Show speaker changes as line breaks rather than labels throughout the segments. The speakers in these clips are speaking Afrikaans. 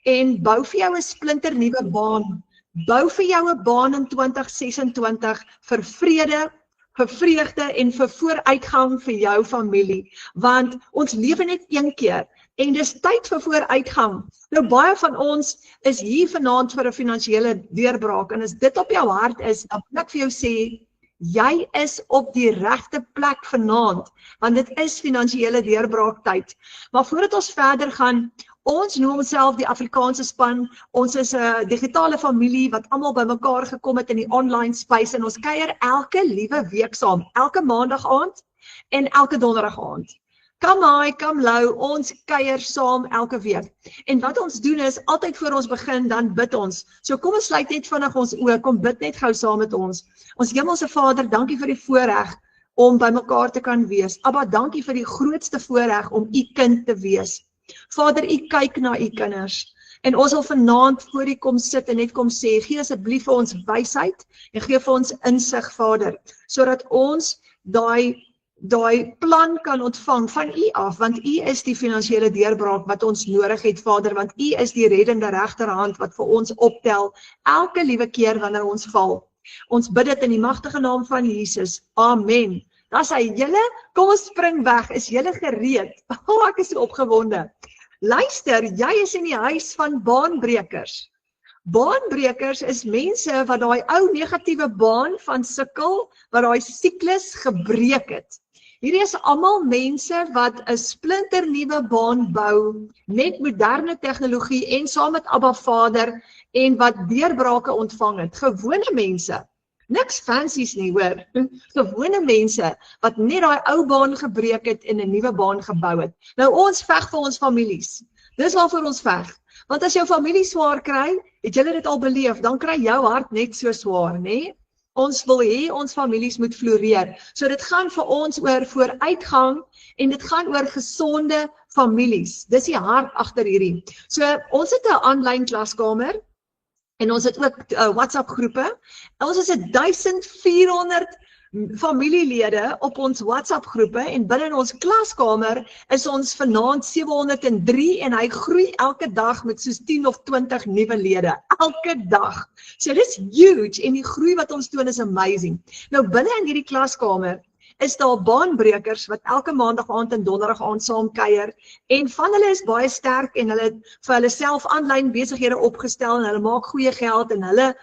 en bou vir jou 'n splinternuwe baan. Bou vir jou 'n baan in 2026 vir vrede, vir vreugde en vir vooruitgang vir jou familie, want ons lewe net een keer en dis tyd vir vooruitgang. Nou baie van ons is hier vanaand vir 'n finansiële deurbraak en as dit op jou hart is, dan wil ek vir jou sê, jy is op die regte plek vanaand, want dit is finansiële deurbraaktyd. Maar voordat ons verder gaan, ons noem onsself die Afrikaanse span, ons is 'n digitale familie wat almal bymekaar gekom het in die online space en ons kuier elke liewe week saam, elke maandag aand en elke donderdag aand. Come high, come low, ons kuier saam elke week. En wat ons doen is, altyd voor ons begin, dan bid ons. So kom ons sluit net vinnig ons oë, kom bid net gou saam met ons. Ons Hemelse Vader, dankie vir die voorreg om by mekaar te kan wees. Abba, dankie vir die grootste voorreg om u kind te wees. Vader, u kyk na u kinders. En ons wil vanaand voor u kom sit en net kom sê, gee asseblief vir ons wysheid en gee vir ons insig, Vader, sodat ons daai plan kan ontvang van u af, want u is die finansiële deurbraak wat ons nodig het, Vader, want u is die reddende regterhand wat vir ons optel elke liewe keer wanneer ons val. Ons bid dit in die magtige naam van Jesus. Amen. Dan sê julle, kom ons spring weg, is julle gereed? Ek is so opgewonde. Luister, jy is in die huis van baanbrekers. Baanbrekers is mense wat daai ou negatiewe baan van sukkel, wat daai siklus gebreek het. Hierdie is almal mense wat 'n splinternuwe baan bou met moderne tegnologie en saam met Abba Vader en wat deurbrake ontvang het. Gewone mense, niks fancies nie, hoor. Gewone mense wat net daai ou baan gebreek het en 'n nuwe baan gebou het. Nou ons veg vir ons families. Dis waarvoor ons veg. Want as jou familie swaar kry, het julle dit al beleef, dan kry jou hart net so swaar, nê? Ons wil hê ons families moet floreer. So dit gaan vir ons oor vooruitgang en dit gaan oor gesonde families. Dis die hart agter hierdie. So ons het 'n aanlyn klaskamer en ons het ook WhatsApp groepe. Ons is 1400 familielede op ons WhatsApp groepe en binne ons klaskamer is ons vanaand 703 en hy groei elke dag met soos 10 of 20 nuwe lede. Elke dag. So dis huge en die groei wat ons toon is amazing. Nou binne in hierdie klaskamer is daar baanbrekers wat elke maandag aand en donderdag aand saam kuier en van hulle is baie sterk en hulle het vir hulle self aanlyn besighede opgestel en hulle maak goeie geld en hulle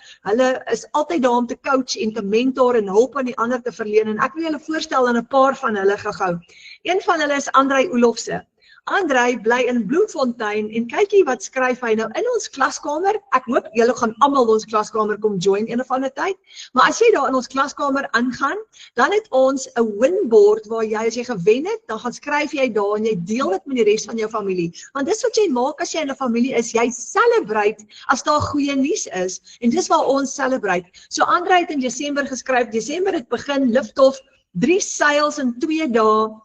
is altyd daar om te coach en te mentor en hulp aan die ander te verleen en ek wil julle voorstel aan 'n paar van hulle gehou. Een van hulle is Andrei Olofse. Andrei bly in Bloemfontein en kykie wat skryf hy nou in ons klaskamer. Ek hoop julle gaan almal ons klaskamer kom join een of ander tyd. Maar as jy daar in ons klaskamer aangaan, dan het ons 'n winboard waar jy as jy gewen het, dan gaan skryf jy daar en jy deel dit met die res van jou familie. Want dis wat jy maak as jy in 'n familie is, jy celebrate as daar goeie nuus is en dis waar ons celebrate. So Andrei het in Desember geskryf, Desember het begin liftoff 3 seils in 2 dae.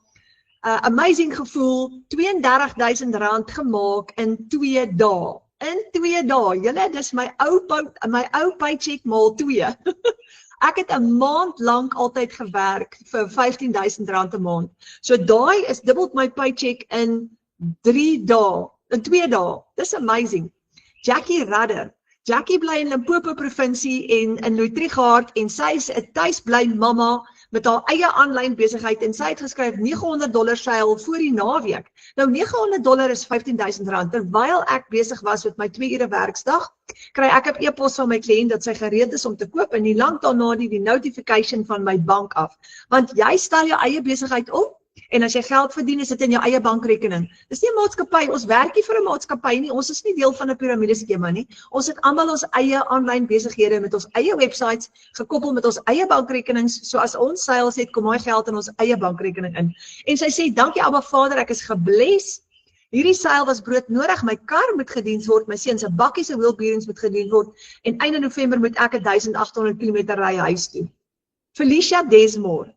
Amazing gevoel, R32,000 gemaak in 2 dae. In 2 dae, julle, dis my ou paycheck maal 2. Ek het 'n maand lank altyd gewerk vir R15,000 'n maand. So daai is dubbel my paycheck in 3 dae, in 2 dae. Dis amazing. Jackie Radder. Jackie bly in Limpopo provinsie en in Louw-Trigard en sy is 'n tuisbly mamma met haar eie aanlyn besigheid en sy het geskryf $900 seil voor die naweek. Nou $900 is R15,000 terwyl ek besig was met my 2 ure werksdag, kry ek 'n e-pos van my kliënt dat sy gereed is om te koop en nie lank daarna die notification van my bank af. Want jy stel jou eie besigheid op en as jy geld verdien, is dit in jou eie bankrekening. Dis nie 'n maatskappy, ons werk nie vir 'n maatskappy nie, ons is nie deel van 'n piramideskema nie. Ons het almal ons eie aanlyn besighede met ons eie websites gekoppel met ons eie bankrekenings. So as ons sales het, kom daai geld in ons eie bankrekening in. En sy sê, dankie Abba Vader, ek is gebless. Hierdie seil was broodnodig, my kar moet gediens word, my seun se bakkie se wheel bearings moet gediens word en einde November moet ek 1800 km ry huis toe. Felicia Desmore.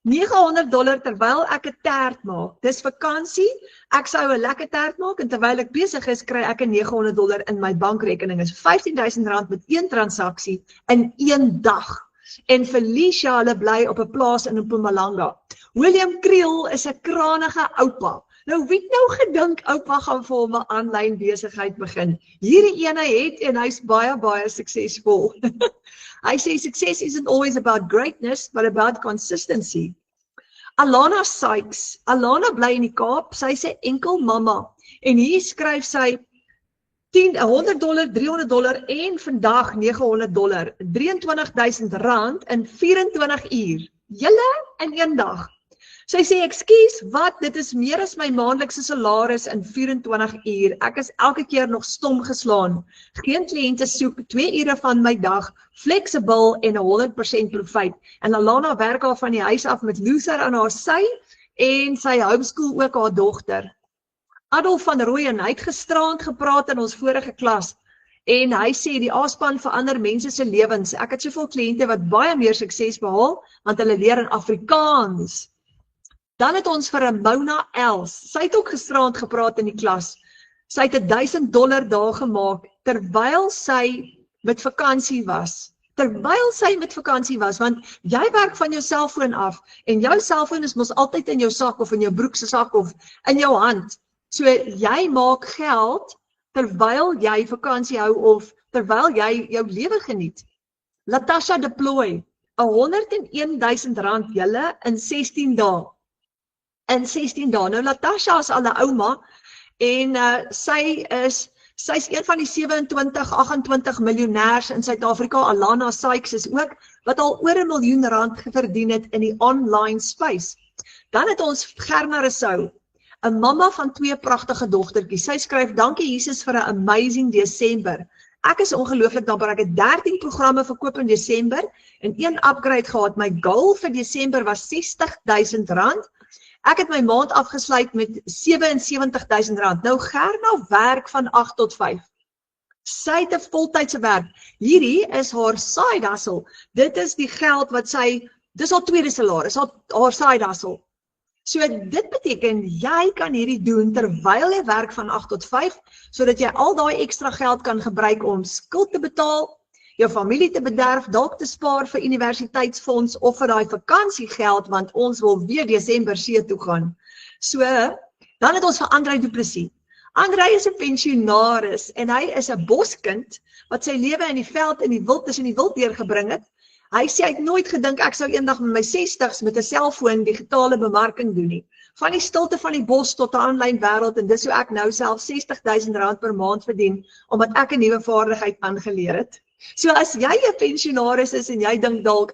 $900 terwyl ek 'n tert maak. Dis vakansie, ek sou 'n lekker tert maak en terwyl ek besig is, kry ek 'n $900 in my bankrekening. Is R15,000 met 1 transaksie in 1 dag. En Felicia, hulle bly op 'n plaas in Mpumalanga. William Kriel is 'n kranige oupa. Nou wie het nou gedink oupa gaan vir hom 'n aanlyn besigheid begin? Hierdie ene het en hy's baie suksesvol. Hy sê success isn't always about greatness, but about consistency. Alana Sykes, Alana bly in die Kaap, sy's 'n enkel mamma en hier skryf sy $100, $300 en vandag $900, R23,000 in 24 uur. Julle in een dag. Sy sê, ekskuus, wat? Dit is meer as my maandelikse salaris in 24 uur. Ek is elke keer nog stom geslaan. Geen kliënte soek, 2 ure van my dag, flexible en 100% profijt. En Alana werk al van die huis af met Luther aan haar sy en sy homeschool ook haar dogter. Adolf van Rooyen, hy het gisterand gepraat in ons vorige klas en hy sê die A-span verander mense se lewens. Ek het soveel kliënte wat baie meer sukses behaal want hulle leer in Afrikaans. Dan het ons vir Mona Els, sy het ook gisterand gepraat in die klas. Sy het $1,000 daar gemaak terwyl sy met vakansie was. Want jy werk van jou selfoon af en jou selfoon is mos altyd in jou sak of in jou broek se sak of in jou hand. So jy maak geld terwyl jy vakansie hou of terwyl jy jou lewe geniet. Latasha deploy R101,000 julle in 16 dae. Nou Latasha is al 'n ouma en sy's een van die 27-28 miljonêers in Suid-Afrika. Alana Sykes is ook wat al oor R1 miljoen verdien het in die online space. Dan het ons Gerna Rousseau, 'n mamma van 2 pragtige dogtertjies. Sy skryf, dankie Jesus vir 'n amazing Desember. Ek is ongelooflik dankbaar. Ek het 13 programme verkoop in Desember en 1 upgrade gehad. My goal vir Desember was R60,000. Ek het my maand afgesluit met R77,000. Nou Gerna werk van 8 tot 5. Sy het 'n voltydse werk. Hierdie is haar side hustle. Dit is die geld wat dis haar tweede salaris, haar side hustle. So dit beteken jy kan hierdie doen terwyl jy werk van 8 tot 5, sodat jy al daai ekstra geld kan gebruik om skuld te betaal, jou familie te bederf, dalk te spaar vir universiteitsfonds of vir daai vakansiegeld, want ons wil weer Desember see toe gaan. So, dan het ons vir Andrei Du Plessis. Andrei is 'n pensionaris en hy is 'n boskind wat sy lewe in die veld in die wild deurgebring het. Hy sê hy het nooit gedink ek sou eendag met my 60s met 'n selfoon digitale bemarking doen nie. Van die stilte van die bos tot 'n aanlyn wêreld en dis hoe ek nou self R60,000 per maand verdien omdat ek 'n nuwe vaardigheid aangeleer het. So as jy 'n pensionaris is en jy dink dalk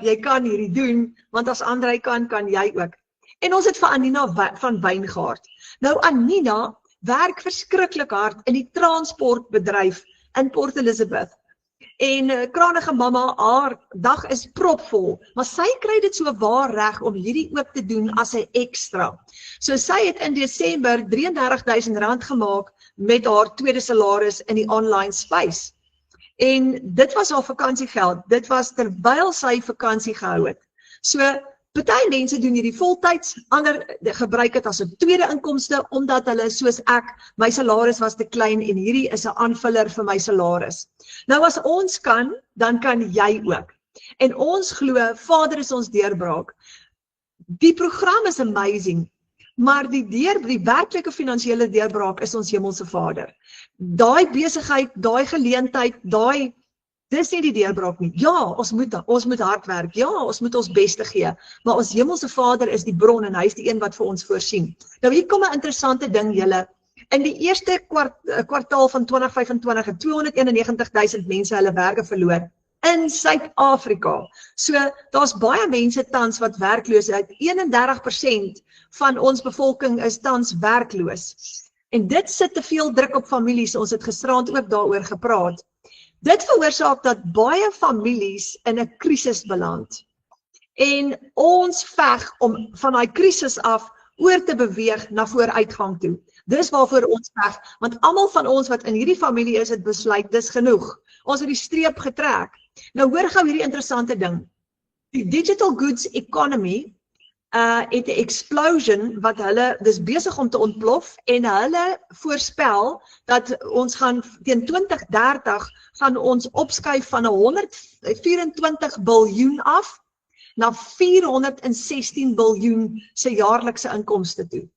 jy kan hierdie doen, want as Andrei kan jy ook. En ons het vir Anina van Wyngaard. Nou Anina werk verskriklik hard in die transportbedryf in Port Elizabeth. En kranige mamma, haar dag is propvol, maar sy kry dit so waar reg om hierdie ook te doen as 'n ekstra. So sy het in Desember R33,000 gemaak met haar tweede salaris in die online space. En dit was haar vakansiegeld, dit was terwyl sy vakansie gehou het. So, party mense doen hierdie voltyds, ander gebruik dit as 'n tweede inkomste, omdat hulle soos ek, my salaris was te klein en hierdie is 'n aanvuller vir my salaris. Nou as ons kan, dan kan jy ook. En ons glo, Vader is ons deurbraak. Die program is amazing, maar die werklike finansiële deurbraak is ons hemelse Vader. Daai besigheid, daai geleentheid, dis nie die deurbraak nie. Ja, ons moet hard werk. Ja, ons moet ons beste gee. Maar ons hemelse Vader is die bron en hy is die een wat vir ons voorsien. Nou hier kom 'n interessante ding julle. In die eerste kwartaal van 2025 het 291,000 mense hulle werke verloor in Suid-Afrika. So daar's baie mense tans wat werkloos is. 31% van ons bevolking is tans werkloos. En dit sit te veel druk op families. Ons het gisterand ook daaroor gepraat. Dit veroorsaak dat baie families in 'n krisis beland. En ons veg om van daai krisis af oor te beweeg na vooruitgang toe. Dis waarvoor ons veg, want almal van ons wat in hierdie familie is, het besluit, dis genoeg. Ons het die streep getrek. Nou hoor gou hierdie interessante ding. Die digital goods economy het 'n explosion wat dis besig om te ontplof en hulle voorspel dat ons gaan teen 2030 gaan ons opskuif van 124 biljoen af na 416 biljoen se jaarlikse inkomste toe.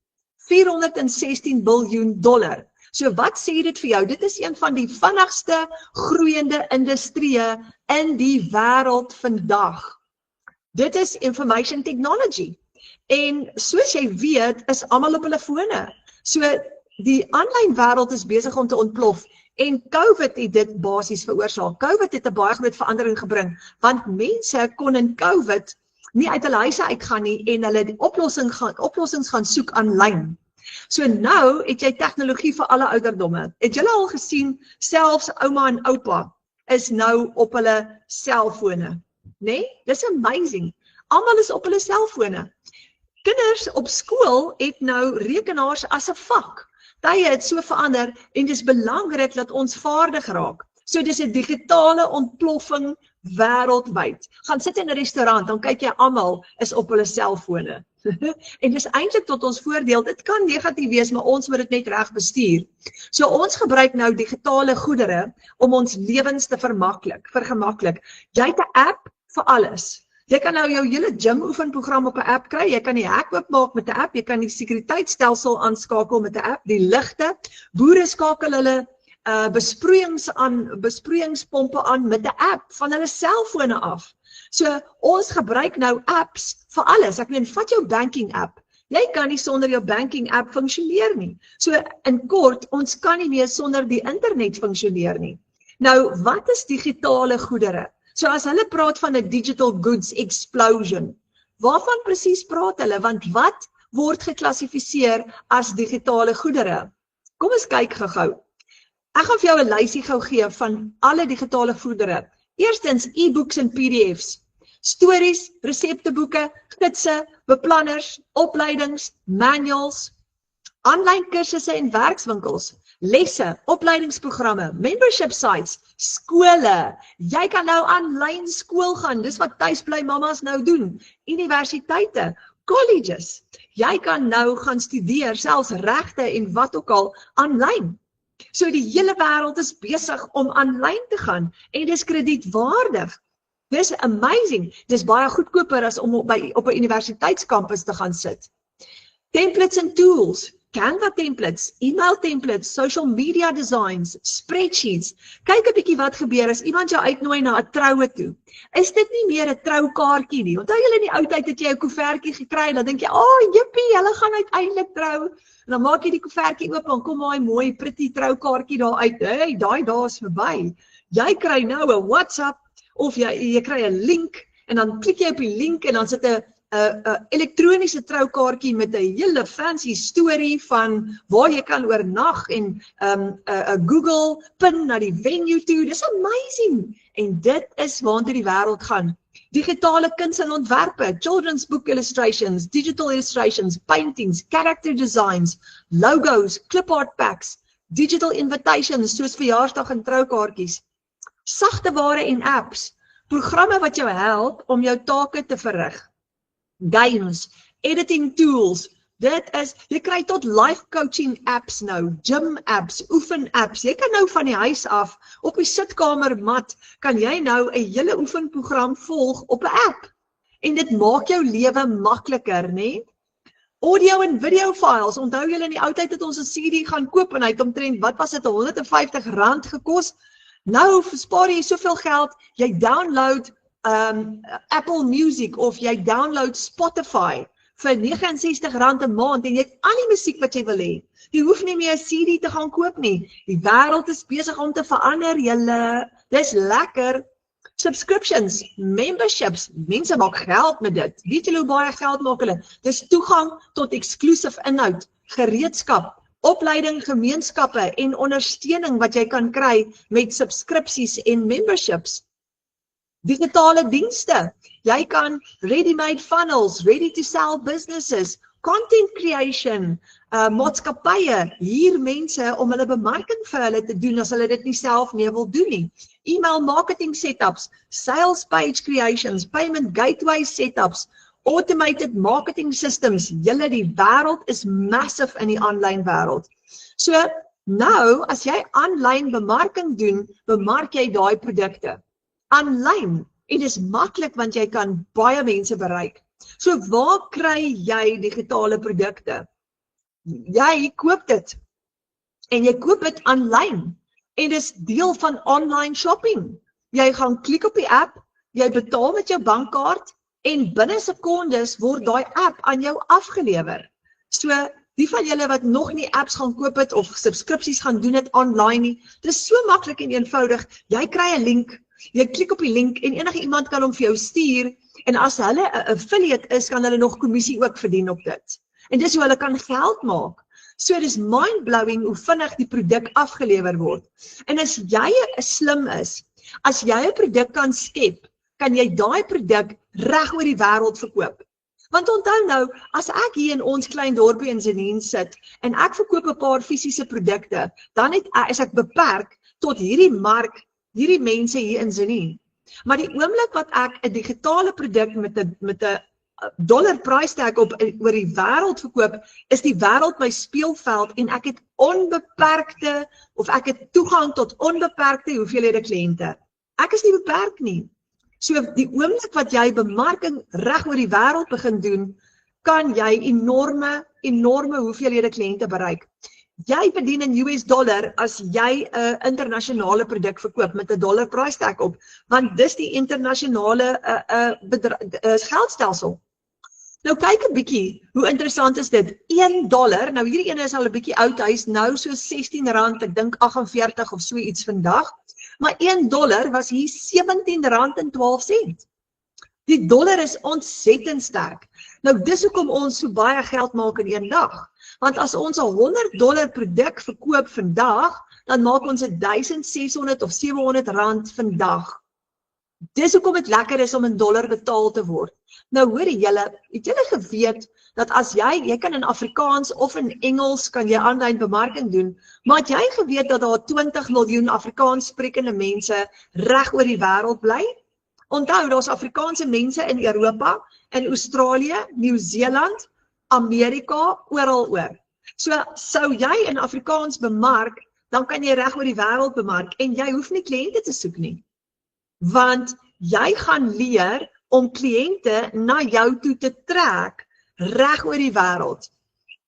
416 biljoen dollar. So wat sê dit vir jou? Dit is een van die vinnigste groeiende industrieë in die wêreld vandag. Dit is information technology. En soos jy weet, is almal op hulle fone. So die aanlyn wêreld is besig om te ontplof. En COVID het dit basies veroorsaak. COVID het 'n baie groot verandering gebring, want mense kon in COVID nie uit hulle huise uitgaan nie en hulle die oplossings gaan soek aanlyn. So nou het jy tegnologie vir alle ouderdomme. Het julle al gesien, selfs ouma en oupa is nou op hulle selfone, né? Dis amazing. Almal is op hulle selfone. Kinders op skool het nou rekenaars as 'n vak. Tye het so verander en dis belangrik dat ons vaardig raak. So dis 'n digitale ontploffing wêreldwyd. Gaan sit in 'n restaurant, dan kyk jy almal is op hulle selfone. En dis eintlik tot ons voordeel. Dit kan negatief wees, maar ons moet dit net reg bestuur. So ons gebruik nou digitale goedere om ons lewens te vergemaklik. Jy het 'n app vir alles. Jy kan nou jou hele gym oefenprogram op 'n app kry. Jy kan die hek oopmaak met 'n app. Jy kan die sekuriteitstelsel aanskakel met 'n app. Die ligte, boere skakel hulle besproeiingspompe aan met 'n app van hulle selfone af. So ons gebruik nou apps vir alles. Ek meen, vat jou banking app. Jy kan nie sonder jou banking app funksioneer nie. So in kort, ons kan nie meer sonder die internet funksioneer nie. Nou, wat is digitale goedere? So as hulle praat van 'n digital goods explosion, waarvan presies praat hulle? Want wat word geklassifiseer as digitale goedere? Kom ons kyk gou-gou. Ek gaan vir jou 'n lysie gou gee van alle digitale goedere. Eerstens e-books en PDFs, stories, resepteboeke, gidse, beplanners, opleidings, manuals, aanlyn kursusse en werkswinkels, lesse, opleidingsprogramme, membership sites, skole. Jy kan nou aanlyn skool gaan, dis wat tuisbly mamas nou doen. Universiteite, colleges. Jy kan nou gaan studeer, selfs regte en wat ook al, aanlyn. So die hele wêreld is besig om aanlyn te gaan en dis kredietwaardig. Dis amazing. Dis baie goedkoper as om op 'n universiteitskampus te gaan sit. Templates and tools, Canva templates, email templates, social media designs, spreadsheets. Kyk 'n bietjie wat gebeur as iemand jou uitnooi na 'n troue toe. Is dit nie meer 'n troukaartjie nie? Onthou julle in die ou tyd het jy 'n koevertjie gekry en dan dink jy, "Oh, jippie, hulle gaan uiteindelik trou." En dan maak jy die koevertjie oop en kom daai mooi pretty troukaartjie daar uit. Hey, daai dae is verby. Jy kry nou 'n WhatsApp of jy kry 'n link en dan klik jy op die link en dan sit 'n elektroniese troukaartjie met 'n hele fancy storie van waar jy kan oornag en 'n Google pin na die venue toe. Dis amazing. En dit is waartoe die wêreld gaan. Digitale kuns en ontwerpe, children's book illustrations, digital illustrations, paintings, character designs, logos, clip art packs, digital invitations soos verjaarsdag en troukaartjies, sagte ware en apps, programme wat jou help om jou take te verrig. Games, editing tools, jy kry tot life coaching apps nou, gym apps, oefen apps. Jy kan nou van die huis af, op die sitkamermat, kan jy nou 'n hele oefenprogram volg op 'n app. En dit maak jou lewe makliker, né? Audio en video files, onthou julle in die ou tyd het ons 'n CD gaan koop en hy het omtrent, wat was dit, R150 gekos? Nou spaar jy soveel geld, jy download Apple Music of jy download Spotify vir R69 'n maand en jy het al die musiek wat jy wil hê. Jy hoef nie meer 'n CD te gaan koop nie. Die wêreld is besig om te verander, julle. Dis lekker. Subscriptions, memberships, mense maak geld met dit. Weet julle hoe baie geld maak hulle? Dis toegang tot exclusive inhoud, gereedskap, opleiding, gemeenskappe en ondersteuning wat jy kan kry met subskripsies en memberships. Digitale dienste. Jy kan ready-made funnels, ready-to-sell businesses, content creation, maatskappye, hier mense om hulle bemarking vir hulle te doen as hulle dit nie self nie wil doen nie. Email marketing setups, sales page creations, payment gateway setups, automated marketing systems. Julle, die wêreld is massive in die aanlyn wêreld. So nou as jy aanlyn bemarking doen, bemark jy daai produkte. Aanlyn, En dis maklik want jy kan baie mense bereik. So waar kry jy digitale produkte? Jy koop dit. En jy koop dit aanlyn. En dis deel van online shopping. Jy gaan klik op die app, jy betaal met jou bankkaart en binne sekondes word daai app aan jou afgelewer. So die van julle wat nog nie apps gaan koop het of subskripsies gaan doen het online nie, dis so maklik en eenvoudig. Jy kry 'n link, jy klik op die link en enige iemand kan hom vir jou stuur en as hulle 'n affiliate is, kan hulle nog kommissie ook verdien op dit. En dis hoe hulle kan geld maak. So dis mind-blowing hoe vinnig die produk afgelewer word. En as jy slim is, as jy 'n produk kan skep, kan jy daai produk reg oor die wêreld verkoop. Want onthou nou, as ek hier in ons klein dorpie in Zenien sit en ek verkoop 'n paar fisiese produkte, dan is ek beperk tot hierdie mark, hierdie mense hier in Zenien. Maar die oomblik wat ek 'n digitale produk met 'n dollar price tag op oor die wêreld verkoop, is die wêreld my speelveld en ek het onbeperkte of ek het toegang tot onbeperkte hoeveelhede kliënte. Ek is nie beperk nie. So die oomblik wat jy bemarking reg oor die wêreld begin doen, kan jy enorme hoeveelhede kliënte bereik. Jy verdien in US dollar as jy 'n internasionale produk verkoop met 'n dollar price tag op, want dis die internasionale geldstelsel. Nou kyk 'n bietjie, hoe interessant is dit? $1, nou hierdie ene is al 'n bietjie oud, hy is nou so R16, ek dink 48 of so iets vandag. Maar $1 was hier R17.12. Die dollar is ontsettend sterk. Nou dis hoekom ons so baie geld maak in een dag. Want as ons 'n $100 produk verkoop vandag, dan maak ons 1.600 of R700 vandag. Dis hoekom dit lekker is om in dollar betaal te word. Nou hoor julle, het julle geweet dat as jy kan in Afrikaans of in Engels kan jy aanlyn bemarking doen, maar het jy geweet dat daar 20 miljoen Afrikaans sprekende mense reg oor die wêreld bly? Onthou, daar's Afrikaanse mense in Europa, in Australië, Nieu-Seeland, Amerika, oral oor. So sou jy in Afrikaans bemark, dan kan jy reg oor die wêreld bemark en jy hoef nie kliënte te soek nie. Want jy gaan leer om kliënte na jou toe te trek reg oor die wêreld.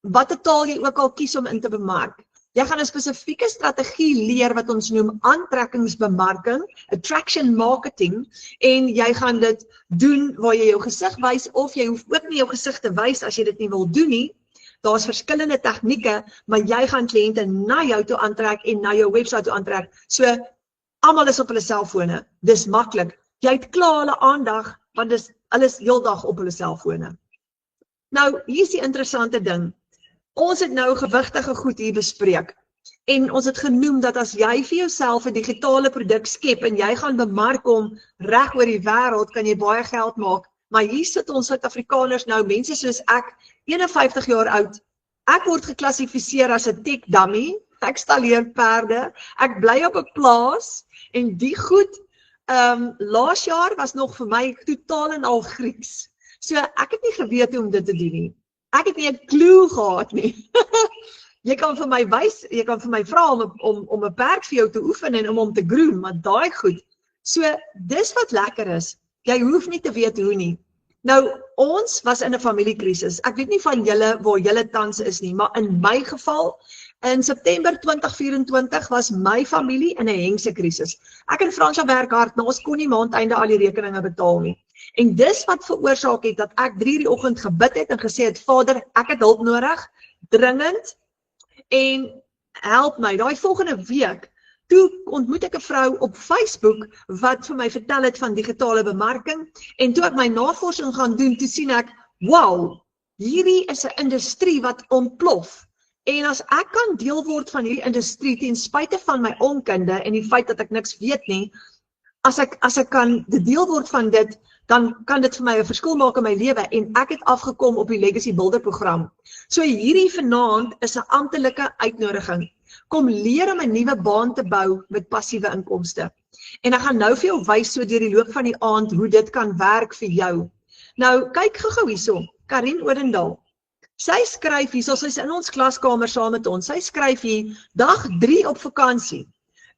Watter taal jy ook al kies om in te bemark. Jy gaan 'n spesifieke strategie leer wat ons noem aantrekkingsbemarking, attraction marketing, en jy gaan dit doen waar jy jou gesig wys of jy hoef ook nie jou gesig te wys as jy dit nie wil doen nie. Daar's verskillende tegnieke, maar jy gaan kliënte na jou toe aantrek en na jou webwerf toe aantrek. So almal is op hulle selfone. Dis maklik. Jy het klaar hulle aandag want dis alles heeldag op hulle selfone. Nou, hier is die interessante ding. Ons het nou gewigtige goed hier bespreek. En ons het genoem dat as jy vir jouself 'n digitale produk skep en jy gaan bemark hom reg oor die wêreld, kan jy baie geld maak. Maar hier sit ons Suid-Afrikaners nou, mense soos ek, 51 jaar oud. Ek word geklassifiseer as 'n tech dummy. Ek stalleer perde. Ek bly op 'n plaas en die goed laas jaar was nog vir my totaal en al Grieks. So ek het nie geweet hoe om dit te doen nie. Ek het nie 'n klou gehad nie. Jy kan vir my wys, jy kan vir my vra om 'n perd vir jou te oefen en om hom te groom, maar daai goed. So dis wat lekker is. Jy hoef nie te weet hoe nie. Nou, ons was in 'n familiekrisis. Ek weet nie van julle waar julle tans is nie, maar in my geval, in September 2024 was my familie in 'n hengse krisis. Ek en Fransja werk hard, maar ons kon nie maandeinde al die rekeninge betaal nie. En dis wat veroorsaak het dat ek 3:00 die oggend gebid het en gesê het, Vader, ek het hulp nodig, dringend, en help my. Daai volgende week, toe ontmoet ek 'n vrou op Facebook wat vir my vertel het van digitale bemarking, en toe ek my navorsing gaan doen, toe sien ek, wow, hierdie is 'n industrie wat ontplof. En as ek kan deel word van hierdie industrie ten spyte van my onkunde en die feit dat ek niks weet nie, as ek kan deel word van dit, dan kan dit vir my 'n verskil maak in my lewe en ek het afgekom op die Legacy Builder program. So hierdie vanaand is 'n amptelike uitnodiging. Kom leer om 'n nuwe baan te bou met passiewe inkomste. En ek gaan nou vir jou wys so deur die loop van die aand hoe dit kan werk vir jou. Nou kyk gou-gou hierso, Karin Odendaal. Sy skryf hierso, sy's in ons klaskamer saam met ons. Sy skryf hier dag 3 op vakansie.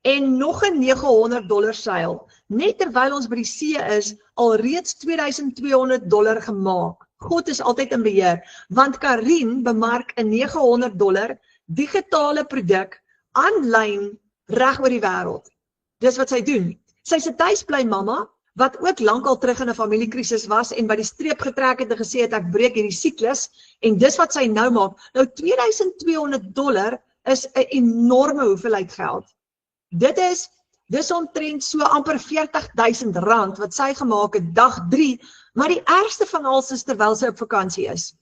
en nog 'n $900 seil. Net terwyl ons by die see is, al reeds $2200 gemaak. God is altyd in beheer, want Karin bemark 'n $900 digitale produk aanlyn reg oor die wêreld. Dis wat sy doen. Sy's 'n tuisbly mamma wat ook lankal terug in 'n familiekrisis was en by die streep getrek het en gesê het ek breek hierdie siklus en dis wat sy nou maak. Nou $2200 is 'n enorme hoeveelheid geld. Dis omtrent so amper R40,000 wat sy gemaak het dag 3, maar die ergste van alles is terwyl sy op vakansie is.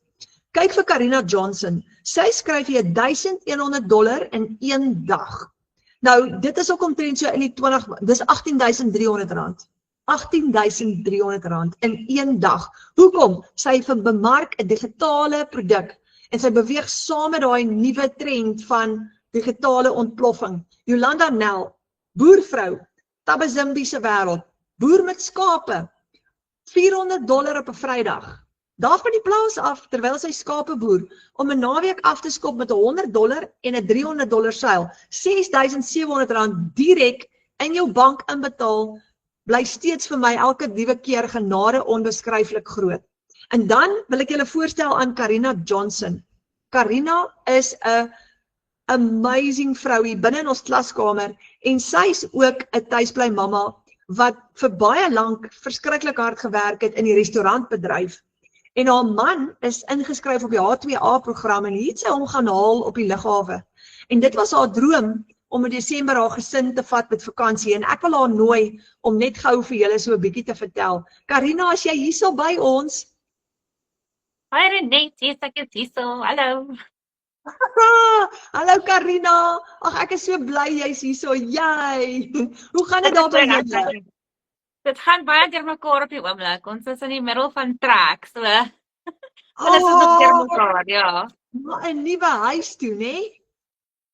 Kyk vir Karina Johnson, sy skryf hier $1100 in een dag. Nou, dit is ook omtrent so in die 20, dis R18,300. R18,300 in een dag. Hoekom? Sy bemark 'n digitale produk en sy beweeg saam met daai nuwe trend van digitale ontploffing. Jolanda Nel, boervrou, Tabazimbi se wêreld, boer met skape, $400 op 'n Vrydag. Daar van die plaas af, terwyl sy skape boer, om 'n naweek af te skop met $100 en 'n $300 seil, R6,700 direk in jou bank inbetaal, bly steeds vir my elke nuwe keer genade onbeskryflik groot. En dan wil ek julle voorstel aan Karina Johnson. Karina is 'n amazing vrou hier binne in ons klaskamer en sy's ook 'n tuisbly mamma wat vir baie lank verskriklik hard gewerk het in die restaurantbedryf. En haar man is ingeskryf op die H2A program en hier het sy hom gaan haal op die lughawe. En dit was haar droom om in Desember haar gesin te vat met vakansie en ek wil haar nooi om net gou vir julle so 'n bietjie te vertel. Karina, as jy hierso by ons.
Hi Renate, yes, ek is hierso. Hallo.
Hallo Karina. Ag, ek is so bly jy's hierso. Jy. Hoe gaan dit daar by julle?
Dit gaan baie deur mekaar op die oomblik. Ons is in die middel van trek, so alles is op deur mekaar, ja.
Maar 'n nuwe huis toe, né?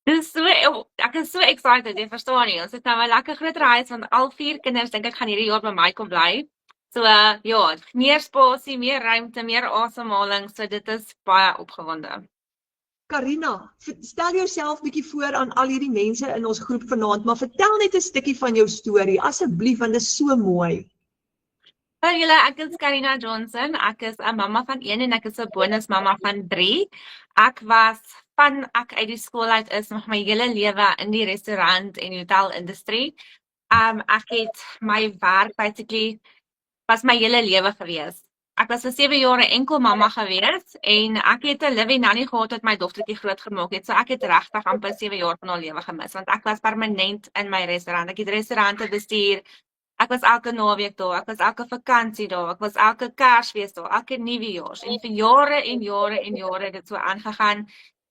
Dis so, ek is so excited, jy verstaan nie. Ons het nou 'n lekker groter huis want al 4 kinders dink ek gaan hierdie jaar by my kom bly. So ja, meer spasie, meer ruimte, meer asemhaling, so dit is baie opgewonde.
Karina, stel jouself bietjie voor aan al hierdie mense in ons groep vanaand, maar vertel net 'n stukkie van jou storie asseblief want dit is so mooi.
Hallo julle, ek is Karina Johnson. Ek is 'n mamma van 1 en ek is 'n bonusmamma van 3. Ek was van ek uit die skool uit is nog my hele lewe in die restaurant en hotelindustrie. Ek het my werk basically was my hele lewe gewees. Ek was vir 7 jaar 'n enkel mamma gewees en ek het 'n live nanny gehad wat my dogtertjie groot gemaak het. So ek het regtig amper 7 jaar van haar lewe gemis want ek was permanent in my restaurant. Ek het restaurante bestuur. Ek was elke naweek daar, ek was elke vakansie daar, ek was elke Kersfees daar, elke Nuwejaars en vir jare en jare en jare het dit so aangegaan.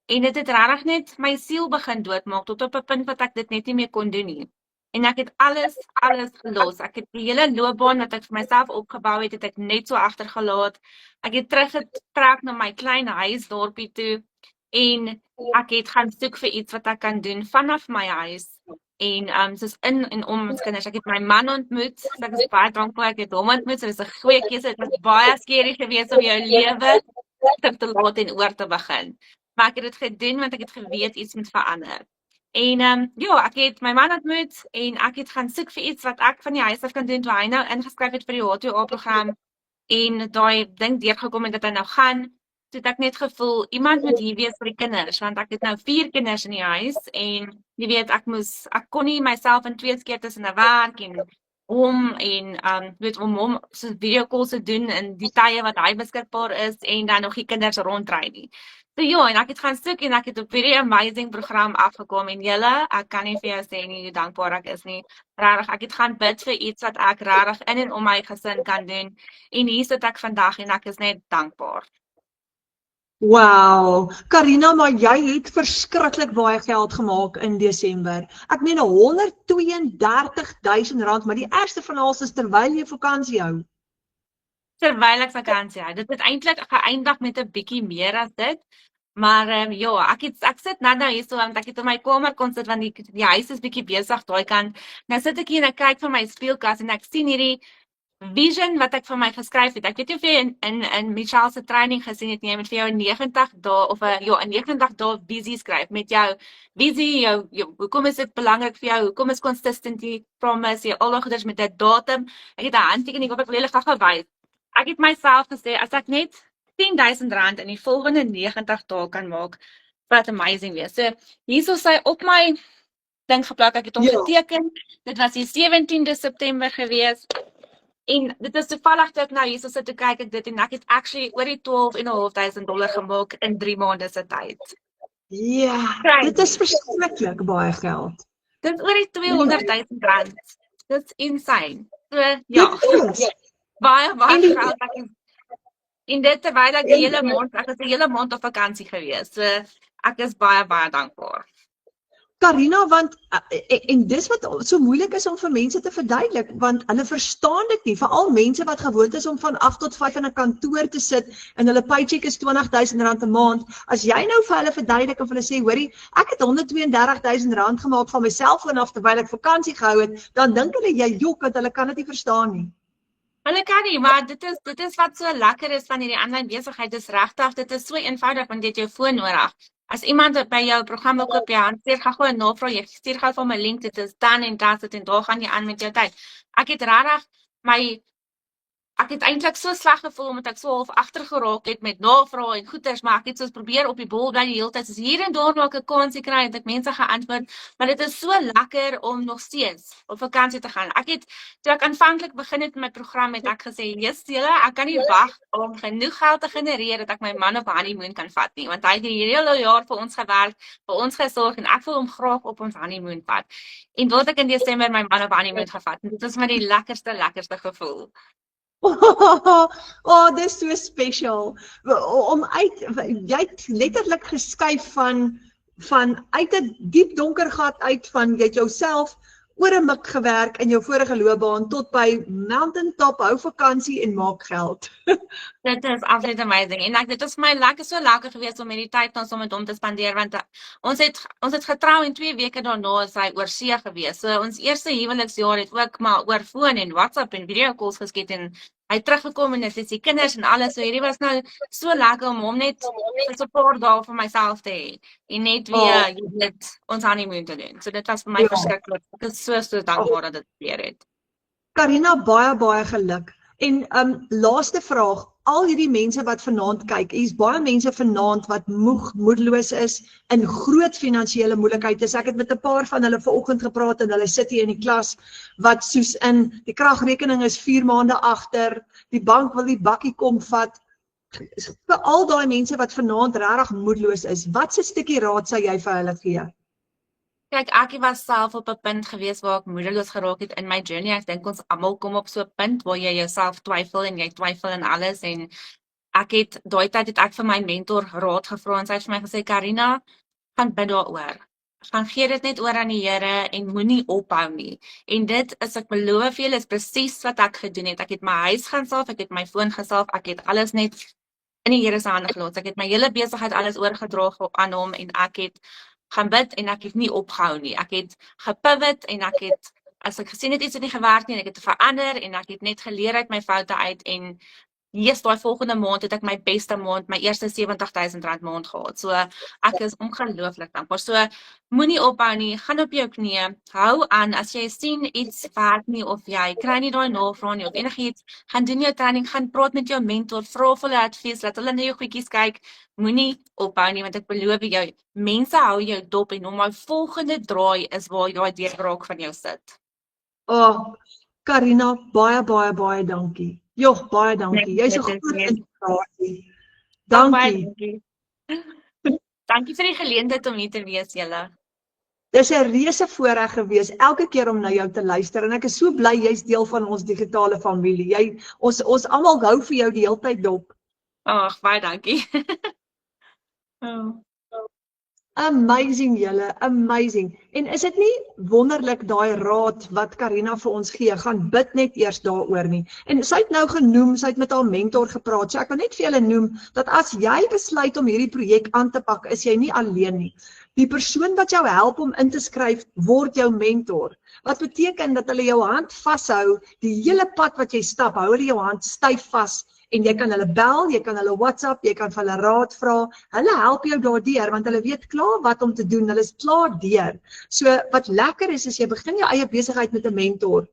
En dit het regtig net my siel begin doodmaak tot op 'n punt wat ek dit net nie meer kon doen nie. En ek het alles gelos. Ek het die hele loopbaan wat ek vir myself opgebou het ek net so agtergelaat. Ek het teruggetrek na my klein huisdorpie toe en ek het gaan soek vir iets wat ek kan doen vanaf my huis. En soos in en om ons kinders, ek het my man ontmoet, so ek is baie dankbaar ek het hom ontmoet, so dis 'n goeie keuse, dit was baie skerry geweest om jou lewe te laat en oor te begin. Maar ek het dit gedoen want ek het geweet iets moet verander. En ja, ek het my man ontmoet en ek het gaan soek vir iets wat ek van die huis af kan doen, toe hy nou ingeskryf het vir die H2A program en daai ding deurgekom het dat hy nou gaan. Toe het ek net gevoel, iemand moet hier wees vir die kinders, want ek het nou 4 kinders in die huis en jy weet, ek kon nie myself in 2 keer tussen 'n werk en om hom so videocalls te doen in die tye wat hy beskikbaar is en dan nog die kinders rondry nie. So ja, en ek het gaan soek en ek het op hierdie amazing program afgekom en julle, ek kan nie vir jou sê nie hoe dankbaar ek is nie. Regtig, ek het gaan bid vir iets wat ek regtig in en om my gesin kan doen en hier sit ek vandag en ek is net dankbaar.
Wow, Karina, maar jy het verskriklik baie geld gemaak in Desember. Ek meen R132,000, maar die ergste van alles is terwyl jy vakansie hou.
Terwyl ek vakansie hou. Dit het eintlik geëindig met 'n bietjie meer as dit. Maar ja, ek sit nou hier so want ek het in my kamer kon sit want die huis is bietjie besig daai kant. Nou sit ek hier en ek kyk vir my speelkas en ek sien hierdie vision wat ek vir my geskryf het. Ek weet nie of jy in Michelle se training gesien het nie, jy moet vir jou 90 dae of 'n 90 dae visie skryf met jou visie, jou hoekom is dit belangrik vir jou? Hoekom is consistency, promise, jy al daai goeders met 'n datum. Ek het 'n handtekening op ek wil julle gou wys. Ek het myself gesê as ek net R10,000 in die volgende 90 dae kan maak, wat amazing wees. So hierso sy op my ding geplak, ek het hom geteken. Dit was die 17de September gewees. En dit is toevallig dat ek nou hierso sit te kyk ek dit en ek het actually oor die $12,500 gemaak in 3 maande se tyd.
Ja, dit is verskriklik baie geld.
Dit is oor die R200,000. Dit is insane. So ja, baie geld en dit terwyl ek die hele maand, ek het 'n hele maand op vakansie gewees. So ek is baie dankbaar.
Karina, want en dis wat so moeilik is om vir mense te verduidelik, want hulle verstaan dit nie, veral mense wat gewoond is om van 8 tot 5 in 'n kantoor te sit en hulle paycheck is R20,000 'n maand. As jy nou vir hulle verduidelik of hulle sê, hoorie, ek het R132,000 gemaak van my selfoon af terwyl ek vakansie gehou het, dan dink hulle jy jok dat hulle kan dit nie verstaan nie.
Hulle kan nie, maar dit is wat so lekker is van hierdie aanlyn besigheid. Dis regtig, dit is so eenvoudig want jy het jou foon nodig. As iemand by jou program wil koop, jy stuur gou 'n navraag, jy stuur gou vir my link, dit is dan en dit en daar gaan jy aan met jou tyd. Ek het regtig ek het eintlik so sleg gevoel omdat ek so half agter geraak het met navrae en goeters, maar ek het soos probeer op die bol bly die hele tyd. Soos hier en daar waar ek 'n kansie kry, het ek mense geantwoord, maar dit is so lekker om nog steeds op vakansie te gaan. Toe ek aanvanklik begin het met my program, het ek gesê, "Jesus, ek kan nie wag om genoeg geld te genereer dat ek my man op honeymoon kan vat nie, want hy het hierdie hele jaar vir ons gewerk, vir ons gesorg en ek wil hom graag op ons honeymoon vat." En toe het ek in Desember my man op honeymoon gevat. Dit was my die lekkerste gevoel.
Dit is so special. Jy het letterlik geskuif van uit 'n diep donker gat uit van jy het jouself oor 'n mik gewerk in jou vorige loopbaan tot by mountaintop, hou vakansie en maak geld.
Dit is absoluut amazing. En dit is my so lekker geweest om met die tyd ons om met hom te spandeer, want ons het getrou en 2 weke daarna is hy oor see gewees. So ons eerste huweliksjaar het ook maar oor foon en WhatsApp en video calls geskiet en hy het teruggekom en dit is die kinders en alles. So hierdie was nou so lekker om hom net so 'n paar dae vir myself te hê en net weer ons honeymoon te doen. So dit was vir my verskriklik. Ek is so dankbaar dat dit gebeur het.
Karina, baie geluk. En laaste vraag, al hierdie mense wat vanaand kyk, hier's baie mense vanaand wat moedeloos is, in groot finansiële moeilikheid is. Ek het met 'n paar van hulle vanoggend gepraat en hulle sit hier in die klas wat soos in die kragrekening is 4 maande agter, die bank wil die bakkie kom vat. Vir al daai mense wat vanaand regtig moedeloos is, wat 'n stukkie raad sou jy vir hulle gee?
Kyk, ek was self op 'n punt gewees waar ek moedeloos geraak het in my journey. Ek dink ons almal kom op so 'n punt waar jy jouself twyfel en jy twyfel in alles en daai tyd het ek vir my mentor raad gevra en sy het vir my gesê, Karina, gaan bid daaroor. Gaan gee dit net oor aan die Here en moenie ophou nie. En dit is, ek beloof julle, is presies wat ek gedoen het. Ek het my huis gaan salf, ek het my foon gesalf, ek het alles net in die Here se hande gelos. Ek het my hele besigheid alles oorgedra aan hom en ek het gaan bid en ek het nie opgehou nie. Ek het gepivot en as ek gesien het iets het nie gewerk nie, en ek het verander en ek het net geleer uit my foute uit en daai volgende maand het ek my beste maand, my eerste R70,000 maand gehad. So ek is ongelooflik dankbaar. So moenie ophou nie, gaan op jou knieë, hou aan as jy sien iets werk nie of jy kry nie daai navraag nie of enigiets, gaan doen jou training, gaan praat met jou mentor, vra vir hulle advies, laat hulle na jou goedjies kyk. Moenie ophou nie, want ek beloof jou, mense hou jou dop en om my volgende draai is waar jy deurbraak van jou sit.
Karina, baie dankie. Joh, baie dankie. Jy's 'n groot inspirasie. Dankie.
Dankie vir die geleentheid om hier te wees, julle.
Dis 'n reuse voorreg gewees elke keer om na jou te luister en ek is so bly jy's deel van ons digitale familie. Ons almal hou vir jou die hele tyd dop.
Ag, baie dankie.
Amazing julle, amazing. En is dit nie wonderlik daai raad wat Karina vir ons gee, gaan bid net eers daaroor nie. En sy het nou genoem, sy het met haar mentor gepraat, so ek wil net vir julle noem, dat as jy besluit om hierdie projek aan te pak, is jy nie alleen nie. Die persoon wat jou help om in te skryf, word jou mentor. Wat beteken dat hulle jou hand vashou, die hele pad wat jy stap, hou hulle jou hand styf vas, en jy kan hulle bel, jy kan hulle WhatsApp, jy kan vir hulle raad vra, hulle help jou daardeur, want hulle weet klaar wat om te doen, hulle is klaar deur. So wat lekker is jy begin jou eie besigheid met 'n mentor,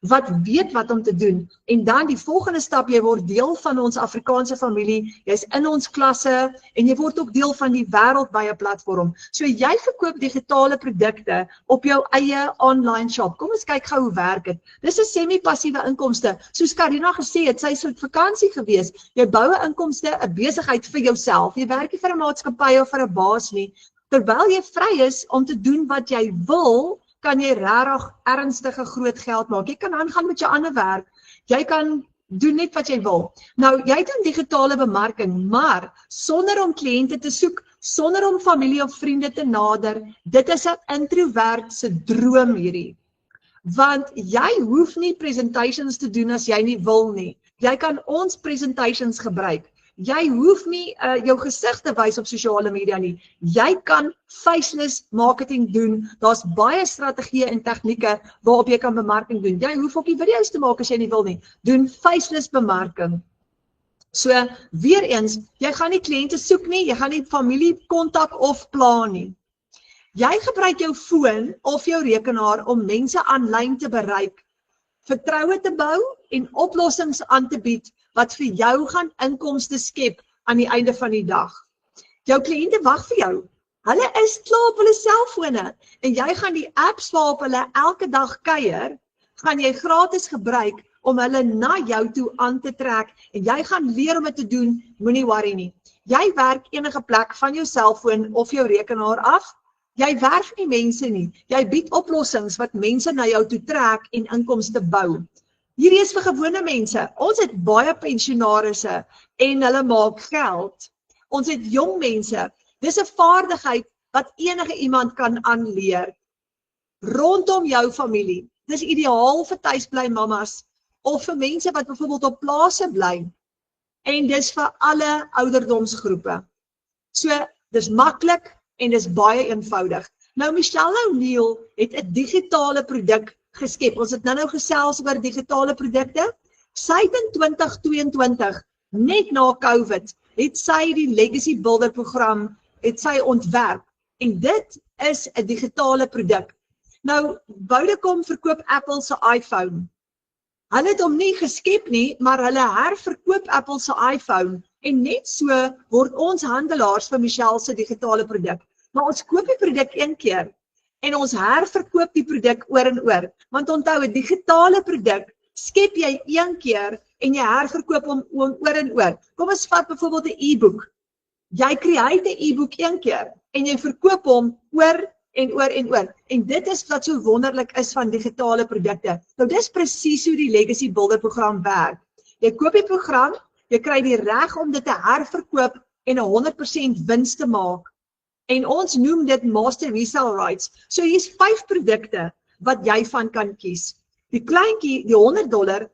wat weet wat om te doen, en dan die volgende stap, jy word deel van ons Afrikaanse familie, jy's in ons klasse, en jy word ook deel van die wêreldwye platform. So jy verkoop digitale produkte op jou eie online shop. Kom ons kyk gou hoe werk dit. Dis 'n semi-passiewe inkomste. Soos Karina gesê het, sy is op vakansie gewees. Jy bou 'n inkomste, 'n besigheid vir jouself. Jy werk nie vir 'n maatskappy of vir 'n baas nie. Terwyl jy vry is om te doen wat jy wil, kan jy regtig ernstige groot geld maak. Jy kan aangaan met jou ander werk. Jy kan doen net wat jy wil. Nou, jy doen digitale bemarking, maar sonder om kliënte te soek, sonder om familie of vriende te nader, dit is 'n introvert se droom hierdie. Want jy hoef nie presentations te doen as jy nie wil nie. Jy kan ons presentations gebruik. Jy hoef nie jou gesig te wys op sosiale media nie. Jy kan faceless marketing doen. Daar's baie strategieë en tegnieke waarop jy kan bemarking doen. Jy hoef ook nie video's te maak as jy nie wil nie. Doen faceless bemarking. So, weer eens, jy gaan nie kliënte soek nie, jy gaan nie familie kontak of plan nie. Jy gebruik jou foon of jou rekenaar om mense aanlyn te bereik, vertroue te bou en oplossings aan te bied wat vir jou gaan inkomste skep aan die einde van die dag. Jou kliënte wag vir jou. Hulle is klaar op hulle selfone en jy gaan die apps waarop hulle elke dag kuier, gaan jy gratis gebruik om hulle na jou toe aan te trek en jy gaan leer om dit te doen, moenie worry nie. Jy werk enige plek van jou selfoon of jou rekenaar af. Jy werf nie mense nie. Jy bied oplossings wat mense na jou toe trek en inkomste bou. Hierdie is vir gewone mense. Ons het baie pensionarisse en hulle maak geld. Ons het jong mense. Dis 'n vaardigheid wat enige iemand kan aanleer. Rondom jou familie. Dis ideaal vir tuisbly mamas of vir mense wat byvoorbeeld op plase bly. En dis vir alle ouderdomsgroepe. So, dis maklik en dis baie eenvoudig. Nou Michelle O'Neil het 'n digitale produk geskep. Ons het nou gesels oor digitale produkte. Sy het in 2022, net na COVID, het sy die Legacy Builder program het sy ontwerp. En dit is 'n digitale produk. Nou, Vodacom verkoop Apple se iPhone. Hulle het hom nie geskep nie, maar hulle herverkoop Apple se iPhone. En net so word ons handelaars vir Michelle se digitale produk. Maar ons koop die produk een keer en ons herverkoop die produk oor en oor. Want onthou, 'n digitale produk skep jy een keer en jy herverkoop hom oor en oor. Kom ons vat byvoorbeeld 'n e-boek. Jy create 'n e-boek een keer en jy verkoop hom oor en oor en oor. En dit is wat so wonderlik is van digitale produkte. Nou dis presies hoe die Legacy Builder program werk. Jy koop die program, jy kry die reg om dit te herverkoop en 100% wins te maak. En ons noem dit Master Resale Rights. So hier's 5 produkte wat jy van kan kies. Die kleintjie, die $100,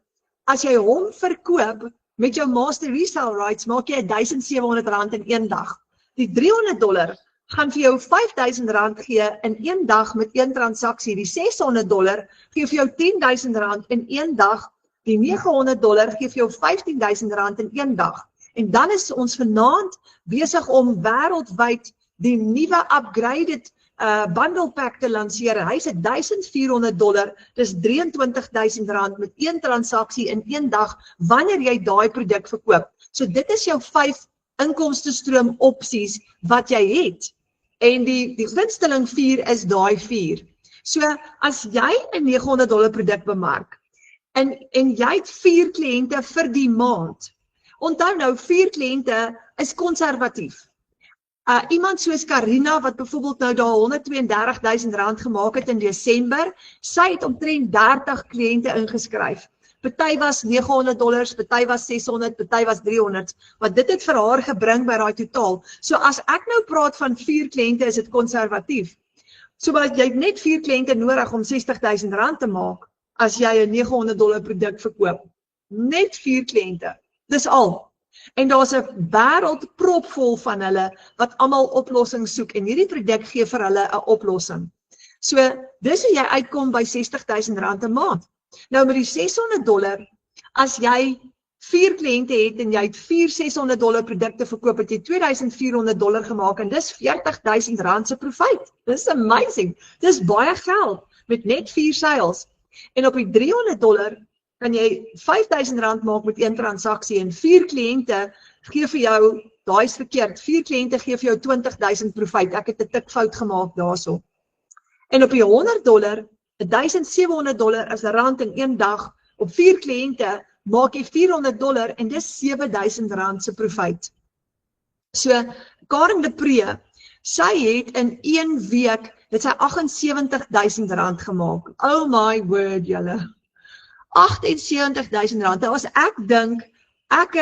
as jy hom verkoop met jou Master Resale Rights, maak jy R1,700 in een dag. Die $300 gaan vir jou R5,000 gee in een dag met een transaksie. Die $600 gee vir jou R10,000 in een dag. Die $900 gee vir jou R15,000 in een dag. En dan is ons vanaand besig om wêreldwyd die nuwe upgraded bundle pack te lanseer. Hy's $1,400, dis R23,000 met een transaksie in een dag wanneer jy daai produk verkoop. So dit is jou 5 inkomstestroom opsies wat jy het. En die gunsteling 4 is daai 4. So as jy 'n $900 produk bemark en jy het 4 kliënte vir die maand. Onthou nou, 4 kliënte is konservatief. Iemand soos Karina wat byvoorbeeld nou daar R132,000 gemaak het in Desember, sy het omtrent 30 kliënte ingeskryf. Party was $900, party was $600, party was $300, wat dit het vir haar gebring by daai totaal. So as ek nou praat van 4 kliënte, is dit konservatief. So jy het net 4 kliënte nodig om R60,000 te maak as jy 'n $900 produk verkoop. Net 4 kliënte. Dis al. En daar's 'n wêreld propvol van hulle wat almal oplossings soek en hierdie produk gee vir hulle 'n oplossing. So, dis hoe jy uitkom by R60,000 'n maand. Nou met die $600, as jy 4 kliënte het en jy het 4 $600 produkte verkoop, het jy $2,400 gemaak en dis R40,000 se profijt. Dis amazing. Dis baie geld met net 4 sales. En op die $300 kan jy R5,000 maak met 1 transaksie en 4 kliënte gee vir jou, daai is verkeerd, 4 kliënte gee vir jou $20,000 profijt. Ek het 'n tikfout gemaak daarso. En op die $100, $1,700 is rand in 1 dag, op 4 kliënte maak jy $400 en dis R7,000 se profijt. So, Karen de Pre, sy het in 1 week, het sy R78,000 gemaak. Oh my word, julle. R78,000. Nou as ek dink, ek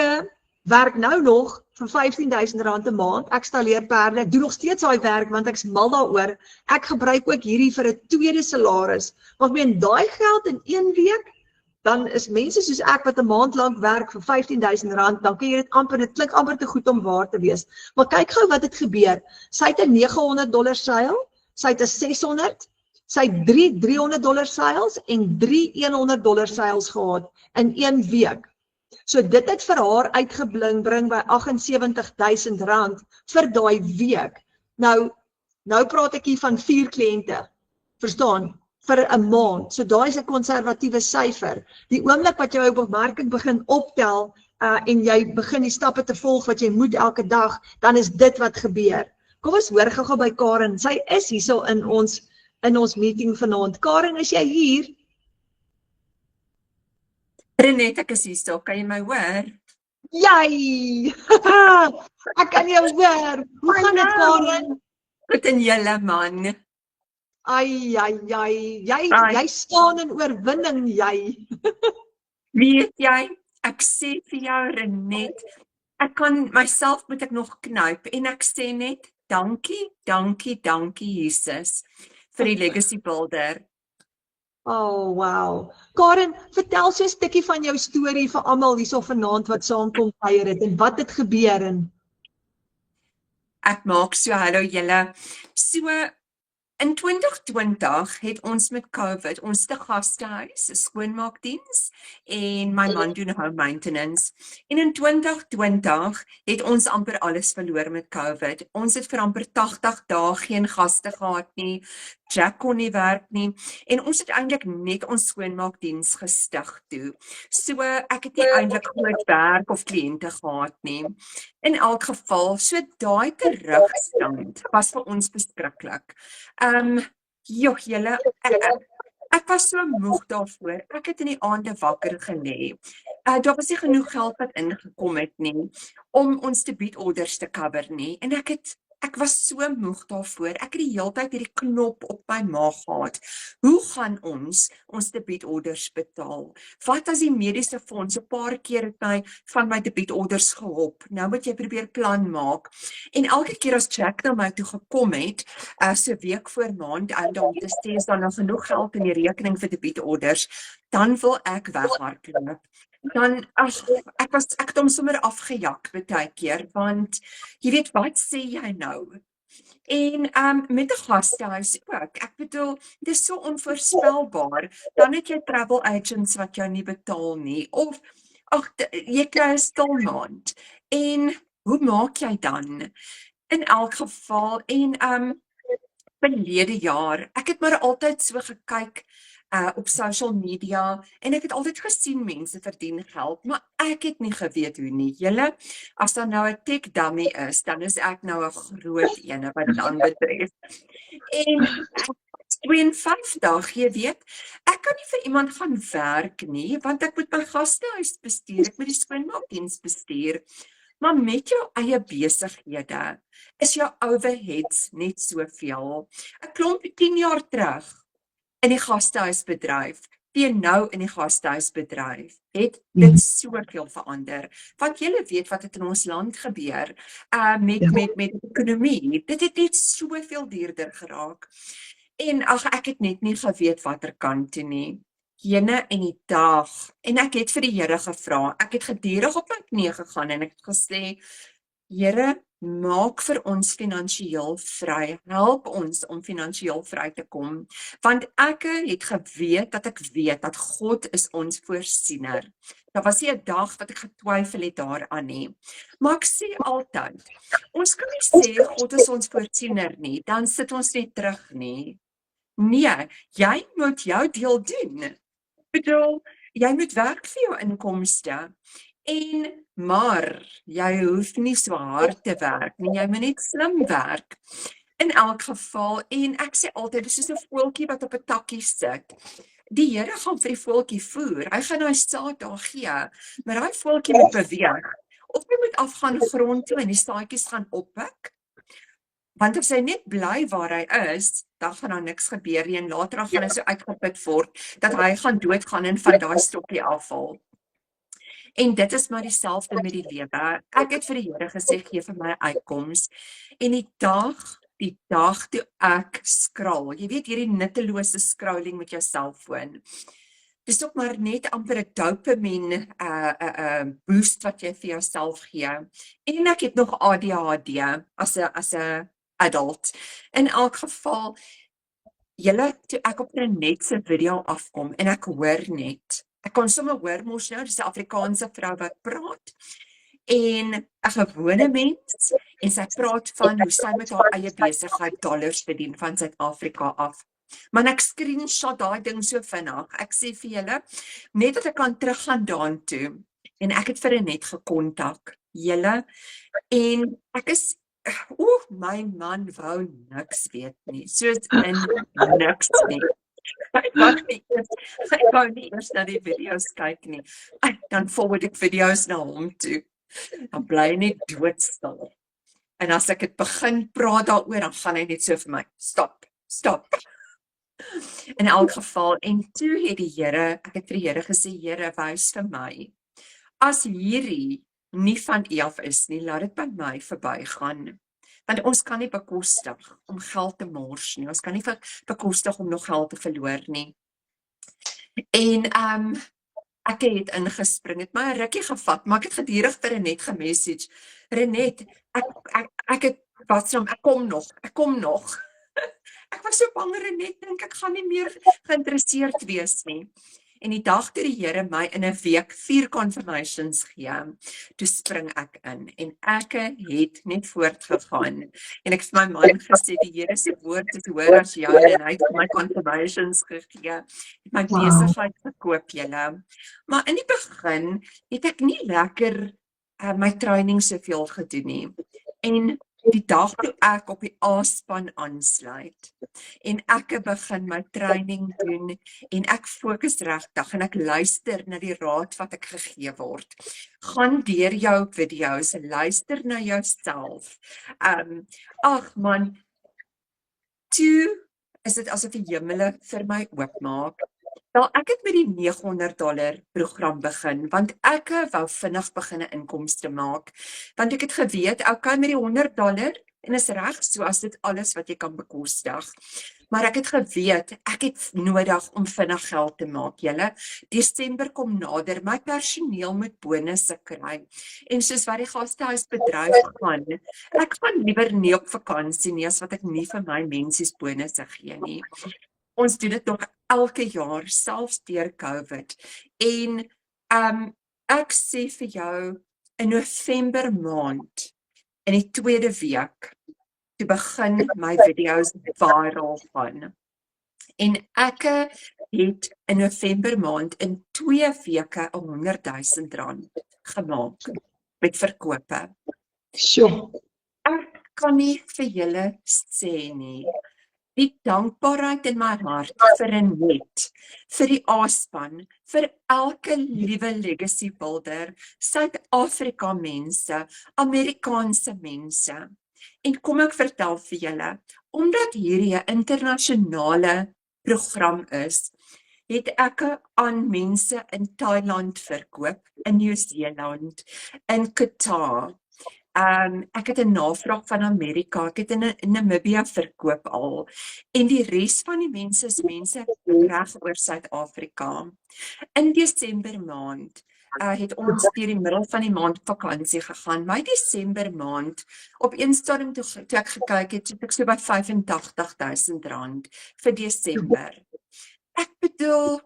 werk nou nog vir R15,000 'n maand, ek stalleer perde, ek doen nog steeds daai werk, want ek's mal daaroor, ek gebruik ook hierdie vir 'n tweede salaris, maar ek meen, daai geld in 1 week, dan is mense soos ek wat 'n maand lank werk vir R15,000, dan kan jy dit amper, dit klink amper te goed om waar te wees. Maar kyk gou wat het gebeur. Sy het 'n $900 sale, sy het 'n $600, sy het 3 $300 sales en 3 $100 sales gehad in 1 week. So dit het vir haar uitgebring by R78,000 vir daai week. Nou praat ek hier van 4 kliënte, verstaan? Vir 'n maand. So daai is 'n konservatiewe syfer. Die oomblik wat jy op bemarking begin optel en jy begin die stappe te volg wat jy moet elke dag, dan is dit wat gebeur. Kom ons hoor gou by Karen. Sy is hierso in ons meeting vanaand. Karen, is jy hier?
Renette, ek is hierso. Kan jy my hoor?
Jy! Ek kan jou hoor. Hoe gaan dit, Karen?
Goed en julle man.
Ai, jy staan in oorwinning, jy.
Weet jy, ek sê vir jou Renette, ek kan myself moet ek nog knyp en ek sê net dankie Jesus vir die legacy builder.
Oh, wow. Karen, vertel so 'n stukkie van jou storie vir almal hierso vanaand wat saamkom kuier het en wat het gebeur en
ek maak so hallo julle. So in 2020 het ons met COVID ons te gastehuis, 'n skoonmaakdiens en my man doen home maintenance. En in 2020 het ons amper alles verloor met COVID. Ons het vir amper 80 dae geen gaste gehad nie. Jack kon nie werk nie en ons het eintlik net ons skoonmaakdiens gestig toe. So ek het nie eintlik groot werk of kliënte gehad nie. In elk geval, so daai terugstand was vir ons beskiklik. Julle, ek was so moeg daarvoor. Ek het in die aande wakker gelê. Daar was nie genoeg geld wat ingekom het nie om ons debietorders te cover nie. En ek was so moeg daarvoor. Ek het die hele tyd hierdie knop op my maag gehad. Hoe gaan ons debietorders betaal? Wat as die mediese fonds 'n paar keer het my van my debietorders gehop? Nou moet jy probeer plan maak. En elke keer as Jack na my toe gekom het, so week voor maand einde om te sê is daar nog genoeg geld in die rekening vir debietorders, dan wil ek weghardloop. Dan ek het hom sommer afgejak baie keer, want jy weet wat sê jy nou? En met 'n gastehuis ook. Ek bedoel, dit is so onvoorspelbaar. Dan het jy travel agents wat jou nie betaal nie of jy kry 'n stil maand. En hoe maak jy dan? In elk geval en verlede jaar, ek het maar altyd so gekyk op social media en ek het altyd gesien mense verdien geld, maar ek het nie geweet hoe nie. Julle, as daar nou 'n tech dummy is, dan is ek nou 'n groot ene wat dit aanbetref. En 52, jy weet, ek kan nie vir iemand gaan werk nie, want ek moet my gastehuis bestuur, ek moet die skoonmaakdiens bestuur. Maar met jou eie besighede is jou overheads net soveel. 'n klomp 10 jaar terug in die gastehuisbedryf, teen nou in die gastehuisbedryf, het dit soveel verander. Want julle weet wat het in ons land gebeur met ekonomie. Dit het net soveel duurder geraak. En ek het net nie geweet watter kant toe nie. jene en die dag, en ek het vir die Here gevra, ek het gedurig op my knie gegaan en ek het gesê, Here, maak vir ons finansiëel vry, help ons om finansiëel vry te kom, want ek het geweet dat God is ons voorsiener. Daar was nie 'n dag wat ek getwyfel het daaraan nie, maar ek sê altyd, ons kan nie sê God is ons voorsiener nie, dan sit ons net terug nie. Nee, jy moet jou deel doen. Ek bedoel, jy moet werk vir jou inkomste. Maar jy hoef nie so hard te werk nie, jy moet net slim werk. In elk geval, en ek sê altyd, dis soos 'n voeltjie wat op 'n takkie sit. Die Here gaan vir die voeltjie voer, hy gaan hy saad daar gee, maar daai voeltjie moet beweeg. Of jy moet afgaan grond toe en die saadjies gaan oppik, want as hy net bly waar hy is, dan gaan daar niks gebeur nie, en later gaan hy so uitgeput word, dat hy gaan doodgaan en van daai stokkie afval. En dit is maar dieselfde met die lewe. Ek het vir die Here gesê, gee vir my uitkoms. En die dag toe ek skraal, jy weet hierdie nuttelose scrolling met jou selfoon, dis ook maar net amper 'n dopamine boost wat jy vir jouself gee. En ek het nog ADHD as 'n adult. In elk geval, toe ek op Renet se video afkom en ek hoor net, ek kon sommer hoor mos nou, dis 'n Afrikaanse vrou wat praat, en 'n gewone mens, en sy praat van hoe sy met haar eie besigheid dollars verdien van Suid-Afrika af. Maar ek screenshot daai ding so vinnig, ek sê vir julle, net dat ek kan teruggaan daartoe, en ek het vir Renet gekontak, julle, en ek is, my man wou niks weet nie, soos in niks nie. Hy wou nie eers na die video's kyk nie. Dan forward ek video's na hom toe. Dan bly hy net doodstil. En as ek het begin praat daaroor, dan gaan hy net so vir my, stop. In elk geval, en toe het ek het vir die Here gesê, Here, wys vir my, as hierdie nie van U af is nie, laat dit by my verbygaan. Want ons kan nie bekostig om geld te mors nie, ons kan nie bekostig om nog geld te verloor nie. En ek het ingespring, het my 'n rukkie gevat, maar ek het gedurig vir Renet gemessage, Renet, ek kom nog. Ek was so bang, Renet, dink ek gaan nie meer geïnteresseerd wees nie. En die dag toe die Here my in 'n week 4 confirmations gee, toe spring ek in, en ek het net voortgegaan, en ek het vir my man gesê, die Here se woord is hoër as joune, en hy het my confirmations gegee, het my besigheid gekoop, julle. Maar in die begin het ek nie lekker my training soveel gedoen nie, en die dag toe ek op die A-span aansluit, en ek begin my training doen, en ek fokus regtig, en ek luister na die raad wat ek gegee word. Gaan deur jou video's, luister na jouself. Ag man, toe is dit asof die hemele vir my oopmaak. Wel, ek het met die $900 program begin, want ek wou vinnig begin 'n inkomste maak, want ek het geweet, okay, met die $100, en is reg so as dit alles wat jy kan bekostig, maar ek het geweet, ek het nodig om vinnig geld te maak, julle. Desember kom nader, my personeel moet bonusse kry, en soos wat die gastehuisbedryf gaan, ek gaan liewer nie op vakansie nie, as wat ek nie vir my mensies bonusse gee nie. Ons doen dit nog elke jaar, selfs deur COVID. En ek sê vir jou, in November maand, in die 2de week, toe begin my video's viral gaan. En ek het in November maand in 2 weke R100,000 gemaak met verkope.
Sjoe.
Ek kan nie vir julle sê nie. Die dankbaarheid in my hart vir Renet, vir die A-span, vir elke liewe legacy builder, Suid-Afrika mense, Amerikaanse mense. En kom ek vertel vir julle, omdat hierdie 'n internasionale program is, het ek aan mense in Thailand verkoop, in Nieu-Seeland, in Qatar, Ek het 'n navraag van Amerika, ek het in Namibia verkoop al. En die res van die mense is mense reg oor Suid-Afrika. In Desember maand het ons deur die middel van die maand vakansie gegaan. My Desember maand, op een stadium toe ek gekyk het, het ek so by R85,000 vir Desember. Ek bedoel,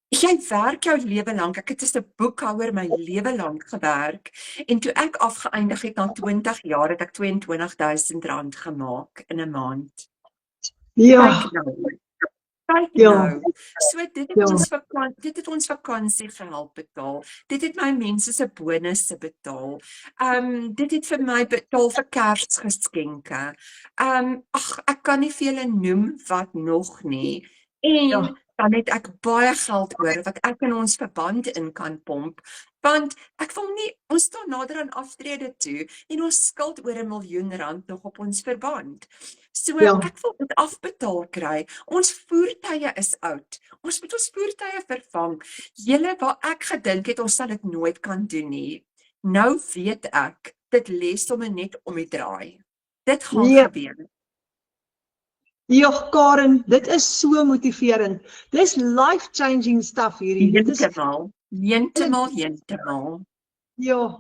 jy werk jou lewe lank. Ek het as 'n boekhouer my lewe lank gewerk en toe ek afgeëindig het na 20 jaar het ek R22,000 gemaak in 'n maand.
Ja,
Kyk nou. Kyk
ja.
nou. So dit het ons vakansie gehelp betaal. Dit het my mense se bonusse betaal. Dit het vir my betaal vir Kersgeskenke. Ag, ek kan nie vir julle noem wat nog nie. En
Ja.
dan het ek baie geld oor wat ek in ons verband in kan pomp, want ek wil nie, ons staan nader aan aftrede toe en ons skuld oor R1 miljoen nog op ons verband. So
Ja.
ek wil dit afbetaal kry. Ons voertuie is oud. Ons moet ons voertuie vervang. Julle waar ek gedink het ons sal dit nooit kan doen nie. Nou weet ek, dit lê sommer net om die draai. Dit gaan
Ja.
gebeur.
Ja, Karen, dit is so motiverend. Dis life-changing stuff hierdie. Dit is
Heeltemal.
ja.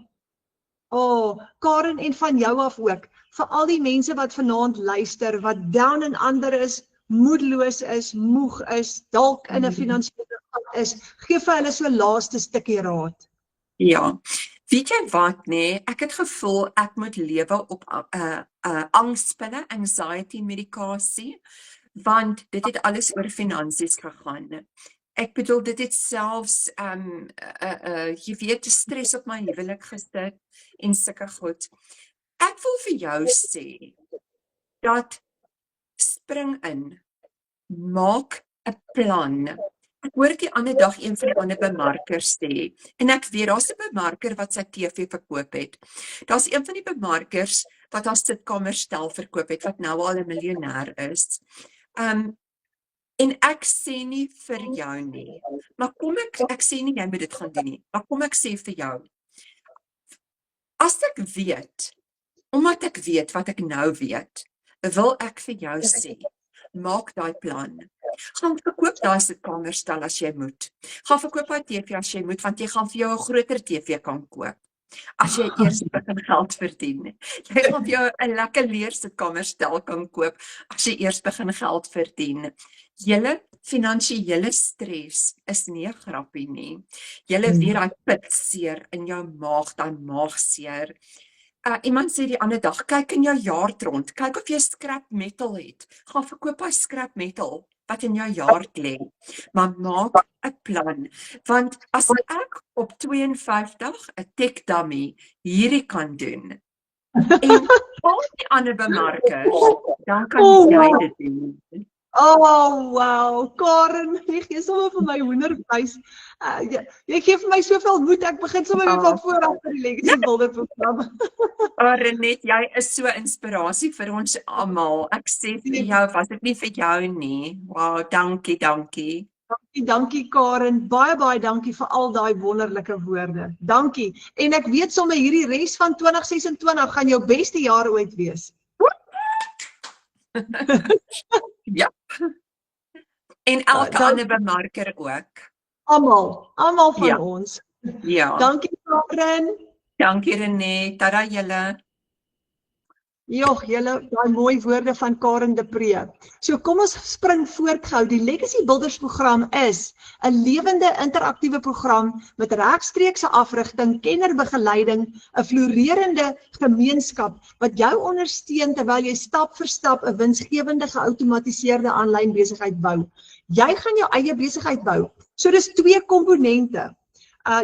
Karen, en van jou af ook. Vir al die mense wat vanaand luister, wat down and under is, moedeloos is, moeg is, dalk in 'n finansiële gat is, gee vir hulle so laaste stukkie raad.
Ja, weet jy wat nee, ek het gevoel ek moet lewe op angspille, anxiety medikasie, want dit het alles oor finansies gegaan. Ek bedoel dit het selfs jy weet stres op my huwelik gesit en sulke goed. Ek wil vir jou sê dat spring in, maak 'n plan. Ek hoor die ander dag een van die ander bemarkers sê, en ek weet daar's 'n bemarker wat sy TV verkoop het. Daar's een van die bemarkers wat haar sitkamerstel verkoop het, wat nou al 'n miljonair is. En ek sê nie vir jou nie, maar kom ek sê nie jy moet dit gaan doen nie, maar kom ek sê vir jou, as ek weet, omdat ek weet wat ek nou weet, wil ek vir jou sê, maak daai plan. Gaan verkoop daai sitkamerstel as jy moet. Gaan verkoop daai TV as jy moet, want jy gaan vir jou 'n groter TV kan koop. As jy eers begin geld verdien. Jy gaan vir jou 'n lekker leer sitkamerstel kan koop as jy eers begin geld verdien. Julle finansiële stres is nie 'n grappie nie. Julle weet daai pitseer in jou maag, daai maagseer. Iemand sê die ander dag, kyk in jou jaartrond, kyk of jy scrap metal het. Gaan verkoop daai scrap metal wat in jou jaard lê. Maar maak 'n plan, want as ek op 52 'n tech dummy hierdie kan doen en al die ander bemarkers, dan kan jy dit doen.
Oh, wow, Karen, jy gee sommer vir my hoendervleis. Jy gee vir my soveel moed, ek begin sommer weer van voor af vir die Legacy Builder program.
Renet, jy is so inspirasie vir ons almal. Ek sê vir jou, was dit nie vir jou nie. Wow, dankie.
Dankie Karen, baie dankie vir al daai wonderlike woorde. Dankie. En ek weet sommer hierdie res van 2026 gaan jou beste jaar ooit wees.
Ja. En elke ander bemarker ook.
Almal van ons.
Ja.
Dankie Karen.
Dankie Renet. Tada julle.
Jogg, julle daai mooi woorde van Karen de Pre. So kom ons spring voort gou. Die Legacy Builders program is 'n lewende interaktiewe program met regstreekse afrigting, kennerbegeleiding, 'n floreerende gemeenskap wat jou ondersteun terwyl jy stap vir stap 'n winsgewende geoutomatiseerde aanlyn besigheid bou. Jy gaan jou eie besigheid bou. So dis twee komponente.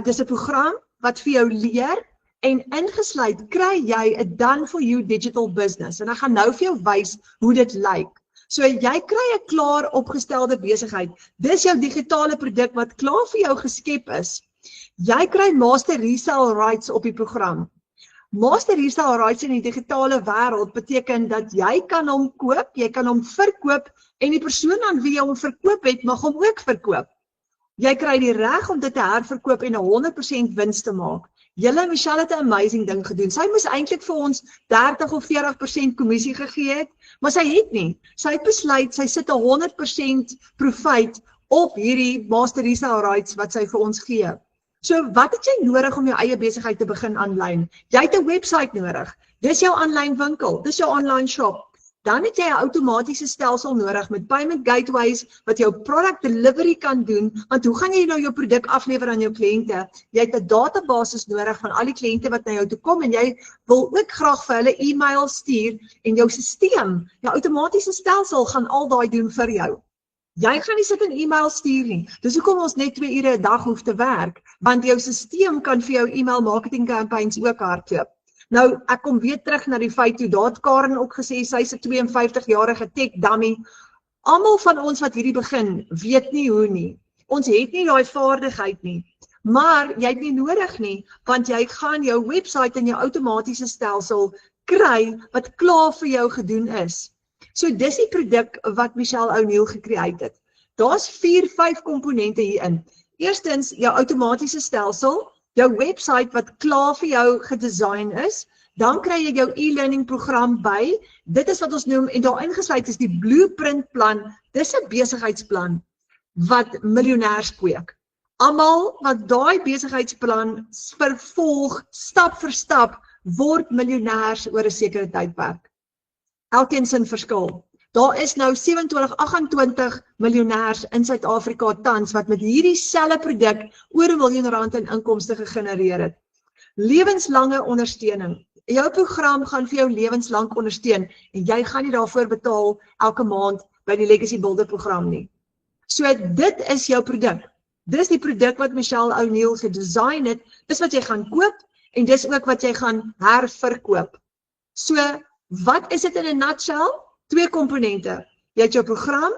Dis 'n program wat vir jou leer en ingesluit kry jy 'n done for you digital business. En ek gaan nou vir jou wys hoe dit lyk. So jy kry 'n klaar opgestelde besigheid. Dis jou digitale produk wat klaar vir jou geskep is. Jy kry master resale rights op die program. Master resale rights in die digitale wêreld beteken dat jy kan hom koop, jy kan hom verkoop en die persoon aan wie jy hom verkoop het, mag hom ook verkoop. Jy kry die reg om dit te herverkoop en 100% wins te maak. Julle, Michelle het 'n amazing ding gedoen. Sy moes eintlik vir ons 30 of 40% kommissie gegee het, maar sy het nie. Sy het besluit, sy sit 'n 100% profijt op hierdie Master Resale Rights wat sy vir ons gee. So wat het jy nodig om jou eie besigheid te begin aanlyn? Jy het 'n website nodig. Dis jou aanlyn winkel, dis jou online shop. Dan het jy 'n outomatiese stelsel nodig met payment gateways wat jou product delivery kan doen, want hoe gaan jy nou jou produk aflewer aan jou kliënte? Jy het 'n database nodig van al die kliënte wat na jou toe kom en jy wil ook graag vir hulle e-mail stuur en jou stelsel, jou outomatiese stelsel gaan al daai doen vir jou. Jy gaan nie sit en e-mail stuur nie. Dis hoekom ons net 2 ure 'n dag hoef te werk, want jou stelsel kan vir jou e-mail marketing campaigns ook hardloop. Nou, ek kom weer terug na die feit toe, daar het Karen ook gesê, sy's 'n 52-jarige tech dummy. Almal van ons wat hierdie begin, weet nie hoe nie. Ons het nie daai vaardigheid nie. Maar jy het nie nodig nie, want jy gaan jou website en jou outomatiese stelsel kry wat klaar vir jou gedoen is. So dis die produk wat Michelle O'Neil gecreate het. Daar's 4-5 komponente hierin. Eerstens, jou outomatiese stelsel, jou website wat klaar vir jou gedesign is, dan kry jy jou e-learning program by. Dit is wat ons noem, en daar ingesluit is die blueprint plan. Dis 'n besigheidsplan wat miljonêers kweek. Almal wat daai besigheidsplan vervolg, stap vir stap, word miljonêers oor 'n sekere tydperk. Elkeen sin verskil. Daar is nou 27-28 miljonêers in Suid-Afrika tans wat met hierdie selfe produk oor R1 miljoen in inkomste gegenereer het. Lewenslange ondersteuning. Jou program gaan vir jou lewenslang ondersteun en jy gaan nie daarvoor betaal elke maand by die Legacy Builder program nie. So dit is jou produk. Dis die produk wat Michelle O'Neil gedesign het, dis wat jy gaan koop en dis ook wat jy gaan herverkoop. So wat is dit in 'n nutshell? 2 komponente. Jy het jou program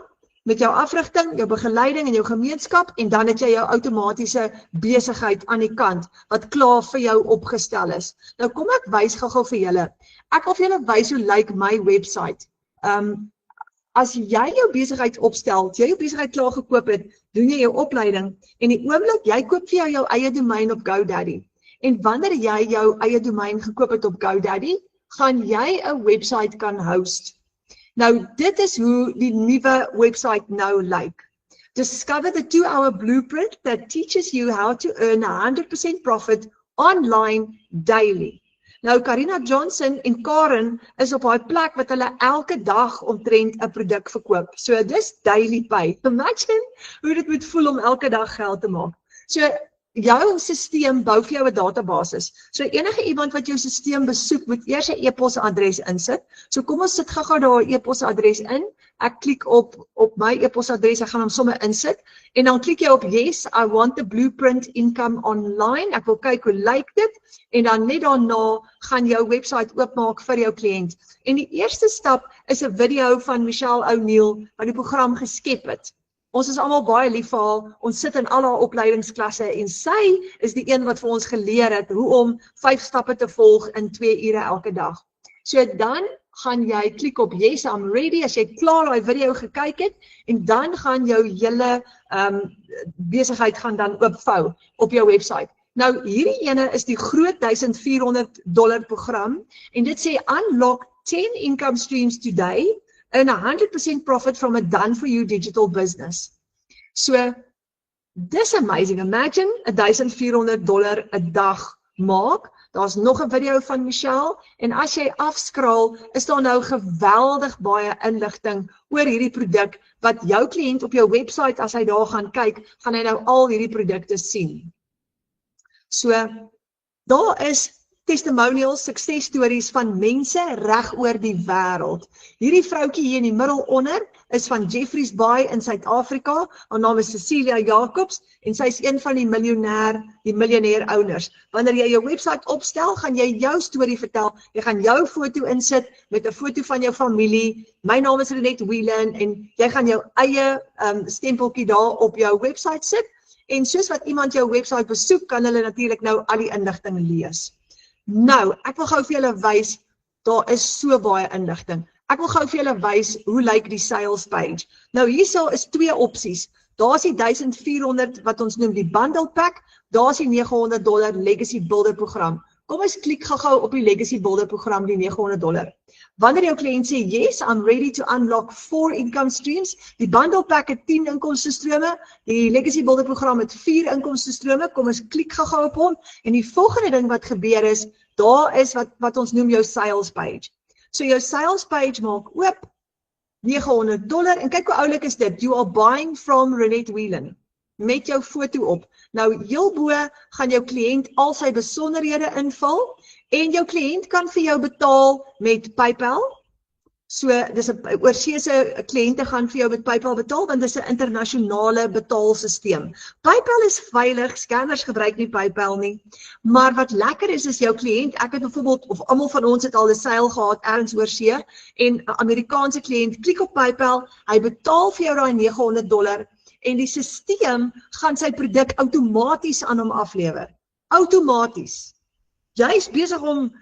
met jou afrigting, jou begeleiding en jou gemeenskap en dan het jy jou outomatiese besigheid aan die kant wat klaar vir jou opgestel is. Nou kom ek wys gou-gou vir julle. Ek wil vir julle wys hoe lyk my website. As jy jou besigheid opstel, jy jou besigheid klaar gekoop het, doen jy jou opleiding en die oomblik jy koop vir jou eie domein op GoDaddy. En wanneer jy jou eie domein gekoop het op GoDaddy, gaan jy 'n website kan host. Nou, dit is hoe die nuwe website nou lyk. Discover the 2-hour blueprint that teaches you how to earn 100% profit online daily. Nou, Karina Johnson en Karen is op haar plek wat hulle elke dag omtrent 'n produk verkoop. So, dis daily pay. Imagine hoe dit moet voel om elke dag geld te maak. So, jou stelsel bou vir jou 'n database. So enige iemand wat jou stelsel besoek moet eers 'n e-posadres insit. So kom ons sit gou-gou daar 'n e-posadres in. Ek klik op my e-posadres, ek gaan hom sommer insit en dan klik jy op yes, I want the blueprint income online. Ek wil kyk hoe lyk dit en dan net daarna gaan jou website oopmaak vir jou kliënt. En die eerste stap is 'n video van Michelle O'Neil wat die program geskep het. Ons is almal baie lief vir haar, ons sit in al haar opleidingsklasse en sy is die een wat vir ons geleer het hoe om 5 stappe te volg in 2 ure elke dag. So dan gaan jy klik op yes, I'm ready, as jy klaar daai video gekyk het en dan gaan jou hele besigheid gaan dan oopvou op jou website. Nou hierdie ene is die groot $1,400 program en dit sê unlock 10 income streams today, earn 100% profit from a done-for-you digital business. So, dis amazing. Imagine $1,400 'n dag maak. Daar's nog 'n video van Michelle en as jy afskraal, is daar nou geweldig baie inligting oor hierdie produk wat jou kliënt op jou website, as hy daar gaan kyk, gaan hy nou al hierdie produkte sien. So, daar is testimonials, suksesstories van mense reg oor die wêreld. Hierdie vroutjie hier in die middel onder is van Jeffreys Bay in Suid-Afrika. Haar naam is Cecilia Jacobs en sy is een van die miljonair owners. Wanneer jy jou website opstel, gaan jy jou storie vertel. Jy gaan jou foto insit met 'n foto van jou familie. My naam is Renette Whelan en jy gaan jou eie stempeltjie daar op jou website sit. En soos wat iemand jou website besoek, kan hulle natuurlik nou al die inligting lees. Nou, ek wil gou vir julle wys, daar is so baie inligting. Ek wil gou vir julle wys hoe lyk die sales page. Nou hierso is twee opsies. Daar's die 1400 wat ons noem die bundle pack, daar's die $900 legacy builder program. Kom ons klik gou op die legacy builder program, die $900. Wanneer jou kliënt sê yes, I'm ready to unlock 4 income streams, die bundle pack het 10 inkomstestrome, die legacy builder program het 4 inkomstestrome. Kom ons klik gou op hom en die volgende ding wat gebeur is, daar is wat ons noem jou sales page. So jou sales page maak oop, $900 en kyk hoe oulik is dit. You are buying from Renette Whelan met jou foto op. Nou hierbo gaan jou kliënt al sy besonderhede invul en jou kliënt kan vir jou betaal met PayPal. So dis 'n oorseese kliënte gaan vir jou met PayPal betaal want dis 'n internasionale betaalsisteem. PayPal is veilig, scammers gebruik nie PayPal nie. Maar wat lekker is jou kliënt, ek het byvoorbeeld of almal van ons het al 'n seil gehad ergens oorsee en 'n Amerikaanse kliënt klik op PayPal, hy betaal vir jou daai $900 en die sisteem gaan sy produk outomaties aan hom aflewer. Outomaties. Jy is besig om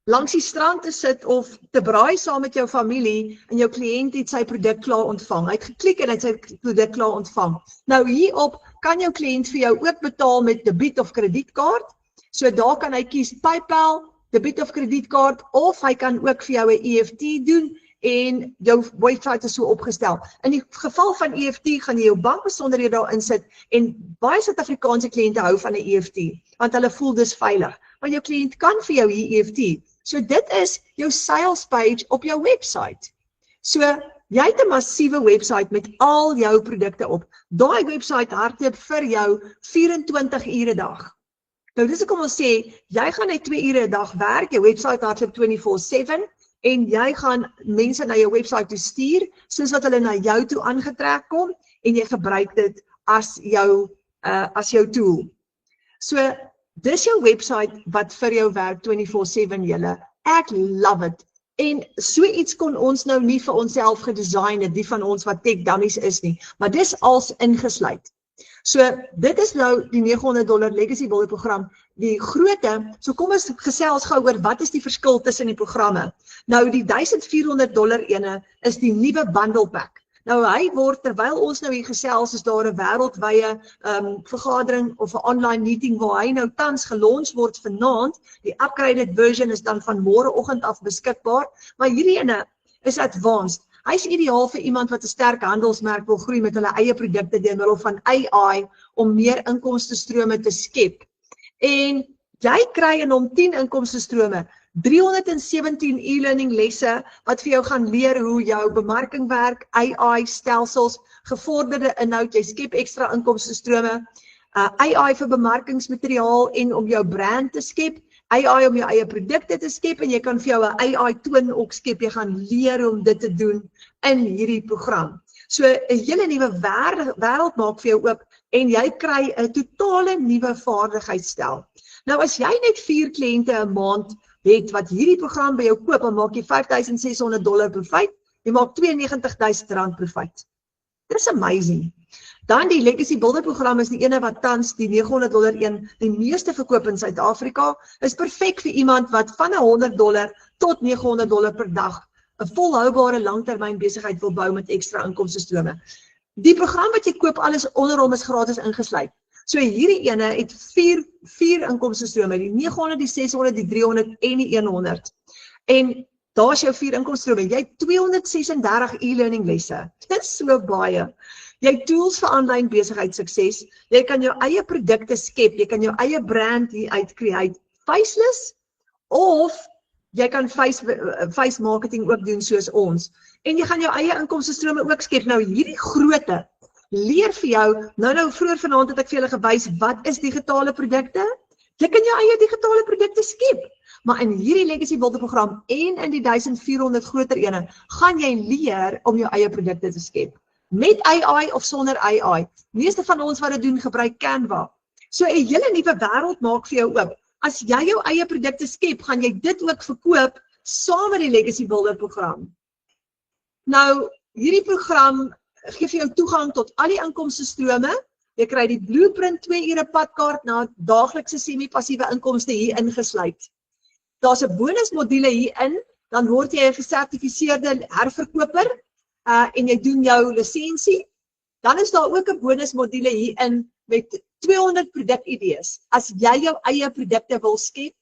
langs die strand te sit of te braai saam met jou familie en jou kliënt het sy produk klaar ontvang. Hy het geklik en hy het sy produk klaar ontvang. Nou hierop kan jou kliënt vir jou ook betaal met debiet of kredietkaart. So daar kan hy kies PayPal, debiet of kredietkaart of hy kan ook vir jou 'n EFT doen en jou website is so opgestel. In die geval van EFT gaan jy jou bankbesonderhede daar insit en baie Suid-Afrikaanse kliënte hou van 'n EFT want hulle voel dis veilig. Want jou kliënt kan vir jou hier EFT. So dit is jou sales page op jou website. So jy het 'n massiewe website met al jou produkte op. Daai website hardloop vir jou 24 ure 'n dag. Nou dis hoekom ons sê, jy gaan net 2 ure 'n dag werk, jou website hardloop 24/7 en jy gaan mense na jou website toe stuur, soos wat hulle na jou toe aangetrek kom en jy gebruik dit as jou tool. So dis jou website wat vir jou werk 24/7 julle. Ek love it. En so iets kon ons nou nie vir onsself gedesign het, die van ons wat tech dummies is nie, maar dis als ingesluit. So dit is nou die $900 legacy builder program, die grootte. So kom ons gesels gou oor wat is die verskil tussen die programme. Nou die $1400 ene is die nuwe bundle pack. Nou hy word, terwyl ons nou hier gesels, is daar 'n wêreldwye vergadering of 'n online meeting waar hy nou tans gelons word vanaand. Die upgraded version is dan van môreoggend af beskikbaar, maar hierdie ene is advanced. Hy's ideaal vir iemand wat 'n sterk handelsmerk wil groei met hulle eie produkte deur middel van AI om meer inkomstestrome te skep. En jy kry in hom 10 inkomstestrome. 317 e-learning lesse wat vir jou gaan leer hoe jou bemarking werk, AI stelsels, gevorderde inhoud, jy skep ekstra inkomstestrome, AI vir bemarkingsmateriaal en om jou brand te skep, AI om jou eie produkte te skep en jy kan vir jou 'n AI twin ook skep, jy gaan leer om dit te doen in hierdie program. So 'n hele nuwe wêreld maak vir jou oop en jy kry 'n totale nuwe vaardigheidsstel. Nou as jy net 4 kliënte 'n maand het wat hierdie program by jou koop, dan maak jy $5,600 profit, jy maak R92,000 profit. Dis amazing. Dan die legacy builder program is die ene wat tans die $900 een die meeste verkoop in Suid-Afrika, is perfek vir iemand wat van $100 tot $900 per dag 'n volhoubare langtermyn besigheid wil bou met ekstra inkomstestrome. Die program wat jy koop, alles onder hom is gratis ingesluit. So hierdie ene het 4 inkomstestrome, die 900, die 600, die 300 en die 100. En daar's jou 4 inkomstestrome. Jy het 236 e-learning lesse. Dit is so baie. Jy het tools vir aanlyn besigheidssukses. Jy kan jou eie produkte skep, jy kan jou eie brand hier uit create. Faceless of jy kan face marketing ook doen soos ons. En jy gaan jou eie inkomstestrome ook skep. Nou hierdie grootte leer vir jou, nou vroeër vanaand het ek vir julle gewys, wat is digitale produkte? Jy kan jou eie digitale produkte skep, maar in hierdie legacy builder program en in die 1400 groter ene, gaan jy leer om jou eie produkte te skep. Met AI of sonder AI. Meeste van ons wat dit doen, gebruik Canva. So 'n hele nuwe wêreld maak vir jou oop. As jy jou eie produkte skep, gaan jy dit ook verkoop saam met die legacy builder program. Nou, hierdie program gee vir jou toegang tot al die inkomstestrome. Jy kry die blueprint 2 ure padkaart na daaglikse semi-passiewe inkomste hier ingesluit. Daar's 'n bonusmodule hierin dan word jy 'n gesertifiseerde herverkoper en jy doen jou lisensie. Dan is daar ook 'n bonusmodule hierin met 200 produkidees. As jy jou eie produkte wil skep,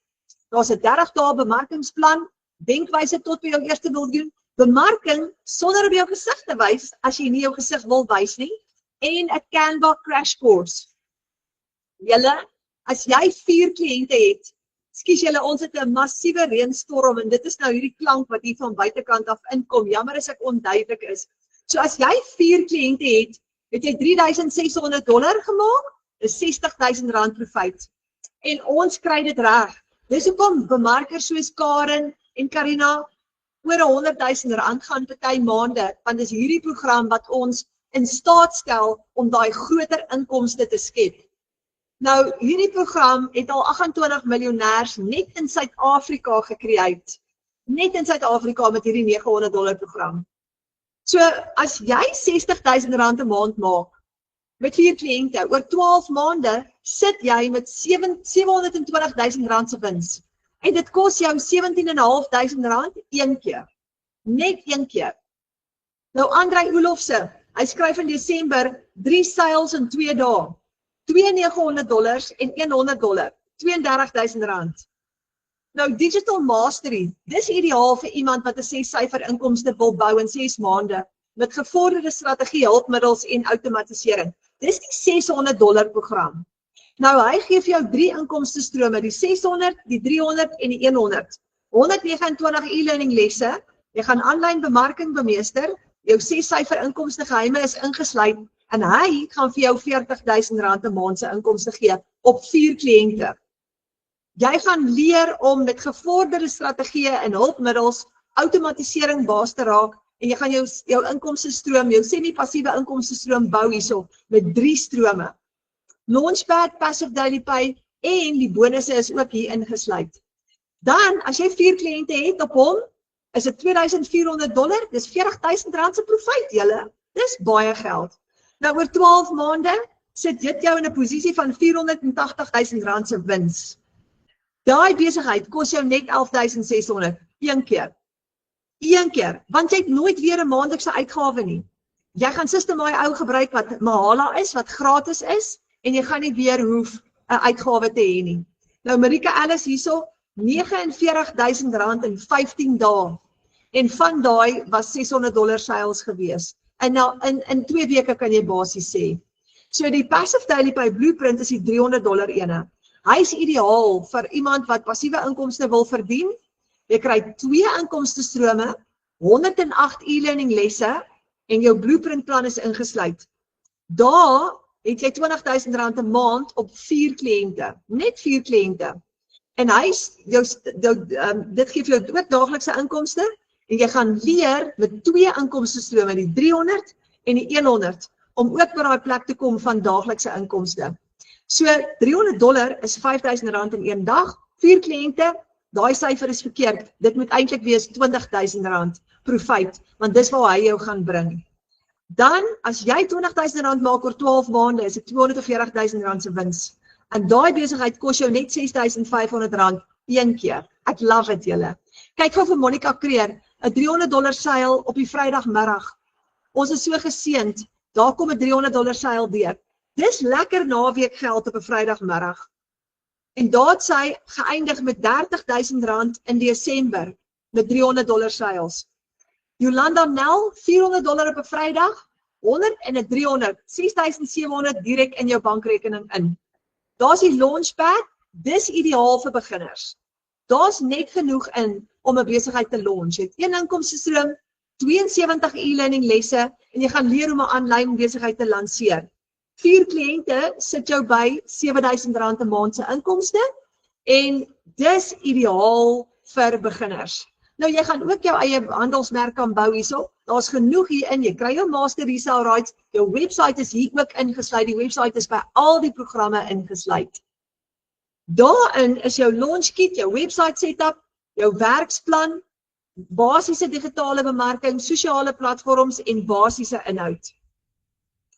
daar's 'n 30 dae bemarkingsplan, denkwyse tot by jou eerste miljoen, bemarking sonder op jou gesig te wys as jy nie jou gesig wil wys nie, en 'n Canva crash course. Julle, as jy 4 kliënte het, skus julle, ons het 'n massiewe reënstorm en dit is nou hierdie klank wat hier van buitekant af inkom. Jammer as ek onduidelik is. So as jy 4 kliënte het jy $3,600 gemaak, dis R60,000 profijt. En ons kry dit reg. Dis hoekom bemarkers soos Karen en Karina oor R100,000 gaan party maande, want dis hierdie program wat ons in staat stel om daai groter inkomste te skep. Nou, hierdie program het al 28 miljonêers net in Suid-Afrika gecreate. Net in Suid-Afrika met hierdie $900 program. So, as jy R60,000 'n maand maak, met 4 kliënte, oor 12 maande, sit jy met R720,000 se wins. En dit kos jou R17,500 een keer. Net een keer. Nou, Andrei Olofse, hy skryf in Desember 3 sales in 2 dae. $2,900 en $100, R32,000. Nou, Digital Mastery, dis ideaal vir iemand wat 'n 6-syfer inkomste wil bou in 6 maande, met gevorderde strategie, hulpmiddels en outomatisering. Dis die $600 program. Nou, hy gee vir jou 3 inkomstestrome, die 600, die 300 en die 100. 129 e-learning lesse, jy gaan aanlyn bemarking bemeester, jou 6-syfer inkomste geheime is ingesluit, en hy gaan vir jou R40,000 'n maand se inkomste gee op 4 kliënte. Jy gaan leer om met gevorderde strategieë en hulpmiddels outomatisering baas te raak en jy gaan jou inkomstestroom, jou semi-passiewe inkomstestroom bou hierso met 3 strome. Launchpad, Passive Daily Pay en die bonusse is ook hier ingesluit. Dan, as jy 4 kliënte het op hom, is dit $2,400, dis R40,000 se profijt, julle. Dis baie geld. Nou, oor 12 maande sit dit jou in 'n posisie van R480,000 se wins. Daai besigheid kos jou net $11,600, een keer. Een keer, want jy het nooit weer 'n maandelikse uitgawe nie. Jy gaan System.ai ou gebruik wat Mahala is, wat gratis is, en jy gaan nie weer hoef 'n uitgawe te hê nie. Nou, Marika Ellis hierso, $49,000 in 15 dae. En van daai was $600 sales gewees. En nou, in 2 weke kan jy basies sê. So die Passive Daily Pay Blueprint is die $300 ene. Hy is ideaal vir iemand wat passiewe inkomste wil verdien. Jy kry 2 inkomstestrome, 108 e-learning lesse en jou blueprint plan is ingesluit. Daar het jy R20,000 'n maand op 4 kliënte, net 4 kliënte. En dit gee vir jou ook daaglikse inkomste en jy gaan leer met 2 inkomstestrome, die 300 en die 100, om ook by daai plek te kom van daaglikse inkomste. So $300 is R5,000 in 1 dag, 4 kliënte, daai syfer is verkeerd. Dit moet eintlik wees R20,000 profijt, want dis waar hy jou gaan bring. Dan, as jy R20,000 maak oor 12 maande, is dit R240,000 se wins. En daai besigheid kos jou net R6,500 een keer. Ek love it, julle. Kyk gou vir Monica Kreer, 'n $300 seil op die Vrydagmiddag. Ons is so geseënd, daar kom 'n $300 seil deur. Dis lekker naweekgeld op 'n Vrydagmiddag. En daar het sy geëindig met R30,000 in Desember met $300 sales. Jolanda Nel, $400 op 'n Vrydag, 100 en 'n 300, $6,700 direk in jou bankrekening in. Daar's die Launchpad, dis ideaal vir beginners. Daar's net genoeg in om 'n besigheid te launch. Jy het 1 inkomstestroom, 72 e-learning lesse en jy gaan leer om 'n aanlyn besigheid te lanseer. 4 kliënte sit jou by R7,000 'n maand se inkomste en dis ideaal vir beginners. Nou jy gaan ook jou eie handelsmerk kan bou hierso. Daar's genoeg hierin. Jy kry jou master resale rights. Jou website is hier ook ingesluit. Die website is by al die programme ingesluit. Daarin is jou launch kit, jou website setup, jou werksplan, basiese digitale bemarking, sosiale platforms en basiese inhoud.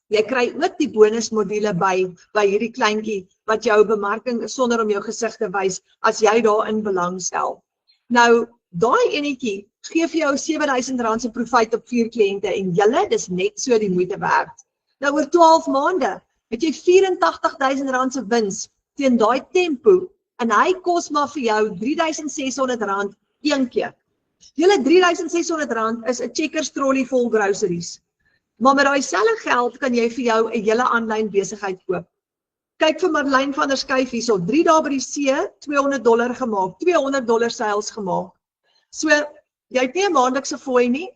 Jy kry ook die bonusmodule by hierdie kleintjie wat jou bemarking sonder om jou gesig te wys as jy daarin belangstel. Nou, Daai enetjie gee vir jou R7.000 se profijt op 4 kliënte en julle, dis net so die moeite werd. Nou oor 12 maande het jy R84.000 se wins teen daai tempo en hy kos maar vir jou R3.600 een keer. Julle R3.600 is 'n Checkers trolley vol groceries. Maar met daai selfe geld kan jy vir jou 'n hele aanlyn besigheid koop. Kyk vir Marlyn van der Skyf hierso, 3 dae by die see, $200 gemaak, $200 sales gemaak. So, jy het nie 'n maandelikse fooi nie,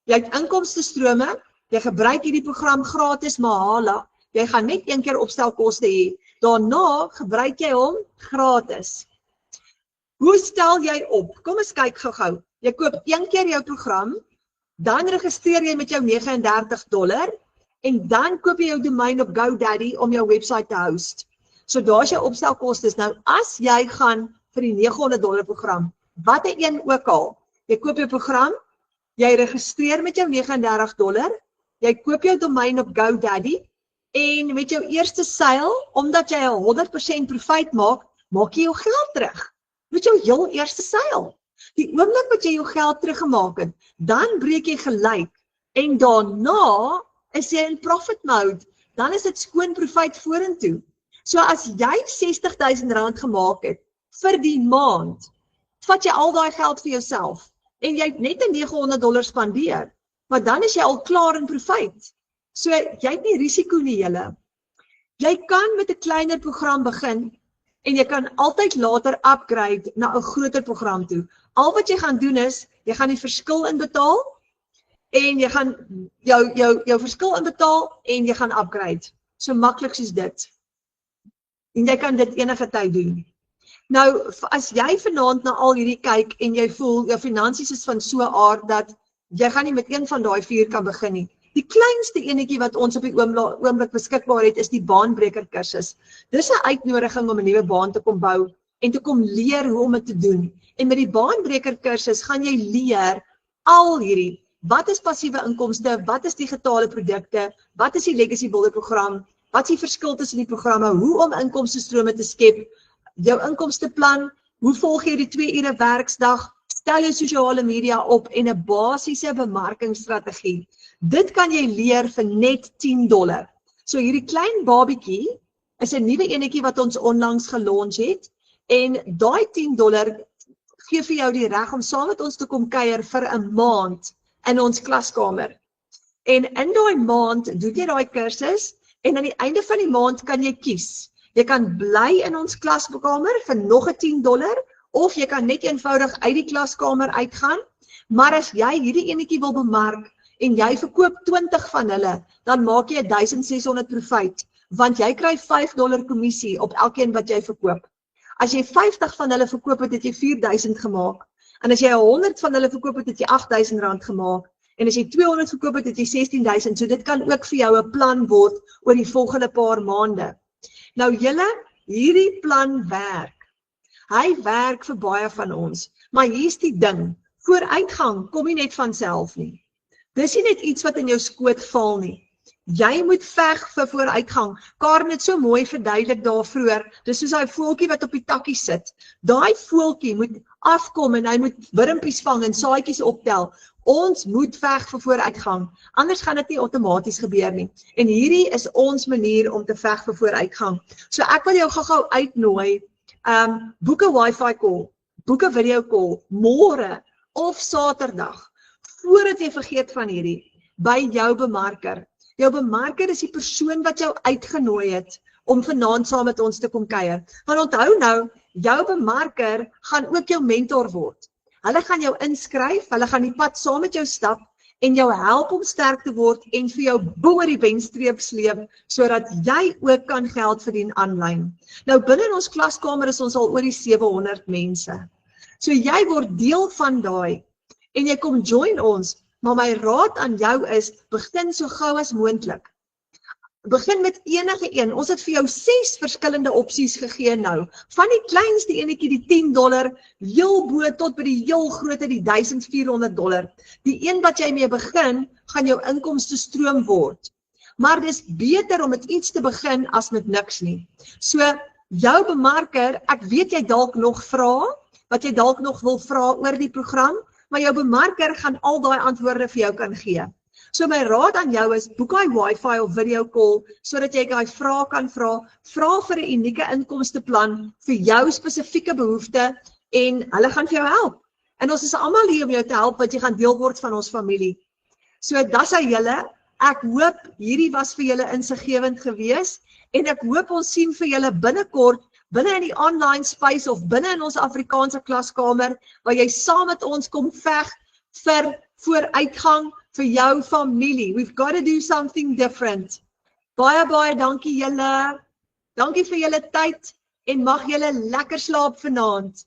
jy het inkomstestrome, jy gebruik hierdie program gratis Mahala, jy gaan net een keer opstelkoste hê, daarna gebruik jy hom gratis. Hoe stel jy op? Kom eens kyk gou-gou. Jy koop een keer jou program, dan registreer jy met jou $39 en dan koop jy jou domein op GoDaddy om jou website te host. So daar is jou opstelkostes. Nou as jy gaan vir die $900 program, wat een ook al, jy koop jou program, jy registreer met jou $39, jy koop jou domein op GoDaddy en met jou eerste seil, omdat jy 100% profijt maak, maak jy jou geld terug. Met jou heel eerste seil. Die oomblik wat jy jou geld teruggemaak het, dan breek jy gelyk en daarna is jy in profit mode, dan is dit skoon profijt vorentoe. So as jy R60.000 gemaak het vir die maand, vat jy al daai geld vir jouself en jy het net $900 spandeer, maar dan is jy al klaar in profijt. So jy het nie risiko nie julle. Jy kan met 'n kleiner program begin en jy kan altyd later upgrade na 'n groter program toe. Al wat jy gaan doen is, jy gaan die verskil inbetaal en jy gaan jou verskil inbetaal en jy gaan upgrade. So maklik soos dit. En jy kan dit enige tyd doen. Nou, as jy vanaand na al hierdie kyk en jy voel, jou finansies is van so 'n aard dat jy gaan nie met een van daai 4 kan begin nie. Die kleinste enetjie wat ons op die oomblik beskikbaar het, is die baanbreker kursus. Dis 'n uitnodiging om 'n nuwe baan te kom bou en te kom leer hoe om dit te doen. En met die baanbreker kursus gaan jy leer al hierdie, wat is passiewe inkomste, wat is digitale produkte, wat is die legacy builder program, wat is die verskil tussen die programme, hoe om inkomstestrome te skep, jou inkomsteplan, hoe volg jy die 2 ure werksdag, stel jou sosiale media op en 'n basiese bemarkingsstrategie. Dit kan jy leer vir net $10. So hierdie klein babietjie is 'n nuwe enetjie wat ons onlangs gelaunch het en daai $10 gee vir jou die reg om saam met ons te kom kuier vir 'n maand in ons klaskamer. En in daai maand doen jy daai kursus en aan die einde van die maand kan jy kies. Jy kan bly in ons klaskamer vir nog 'n $10 of jy kan net eenvoudig uit die klaskamer uitgaan. Maar as jy hierdie enetjie wil bemark en jy verkoop 20 van hulle, dan maak jy 1.600 profijt, want jy kry $5 kommissie op elkeen wat jy verkoop. As jy 50 van hulle verkoop het, het jy 4.000 gemaak. En as jy 100 van hulle verkoop het, het jy R8.000 gemaak. En as jy 200 verkoop het, het jy 16.000. So dit kan ook vir jou 'n plan word oor die volgende paar maande. Nou julle, hierdie plan werk. Hy werk vir baie van ons. Maar hier's die ding, vooruitgang kom nie net van self nie. Dis nie net iets wat in jou skoot val nie. Jy moet veg vir vooruitgang. Karen het so mooi verduidelik daar vroeër. Dis soos daai voeltjie wat op die takkie sit. Daai voeltjie moet afkom en hy moet wurmpies vang en saadjies optel. Ons moet veg vir vooruitgang. Anders gaan dit nie outomaties gebeur nie. En hierdie is ons manier om te veg vir vooruitgang. So ek wil jou gou-gou uitnooi. Boek 'n Wi-Fi call, boek 'n video call môre of Saterdag. Voordat jy vergeet van hierdie, by jou bemarker. Jou bemarker is die persoon wat jou uitgenooi het om vanaand saam met ons te kom kuier. Want onthou nou, jou bemarker gaan ook jou mentor word. Hulle gaan jou inskryf, hulle gaan die pad saam met jou stap en jou help om sterk te word en vir jou bo oor die wenstreep sleep, sodat jy ook kan geld verdien aanlyn. Nou binne in ons klaskamer is ons al oor die 700 mense. So jy word deel van daai en jy kom join ons, maar my raad aan jou is, begin so gou as moontlik. Begin met enige een. Ons het vir jou 6 verskillende opsies gegee nou. Van die kleinste enetjie, die $10, heel bo tot by die heel groote, die $1,400. Die een wat jy mee begin, gaan jou inkomste stroom word. Maar dis beter om met iets te begin as met niks nie. So, jou bemarker, ek weet jy dalk nog vra, wat jy dalk nog wil vra oor die program, maar jou bemarker gaan al daai antwoorde vir jou kan gee. So my raad aan jou is, boek hy Wi-Fi of video call, sodat jy daai vrae kan vra vir 'n unieke inkomsteplan vir jou spesifieke behoefte en hulle gaan vir jou help. En ons is almal hier om jou te help, want jy gaan deel word van ons familie. So dis aan julle, ek hoop hierdie was vir julle insiggewend gewees, en ek hoop ons sien vir julle binnekort, binne in die online space of binne in ons Afrikaanse klaskamer, waar jy saam met ons kom veg vir vooruitgang vir jou familie. We've got to do something different. Baie dankie julle. Dankie vir julle tyd en mag julle lekker slaap vanaand.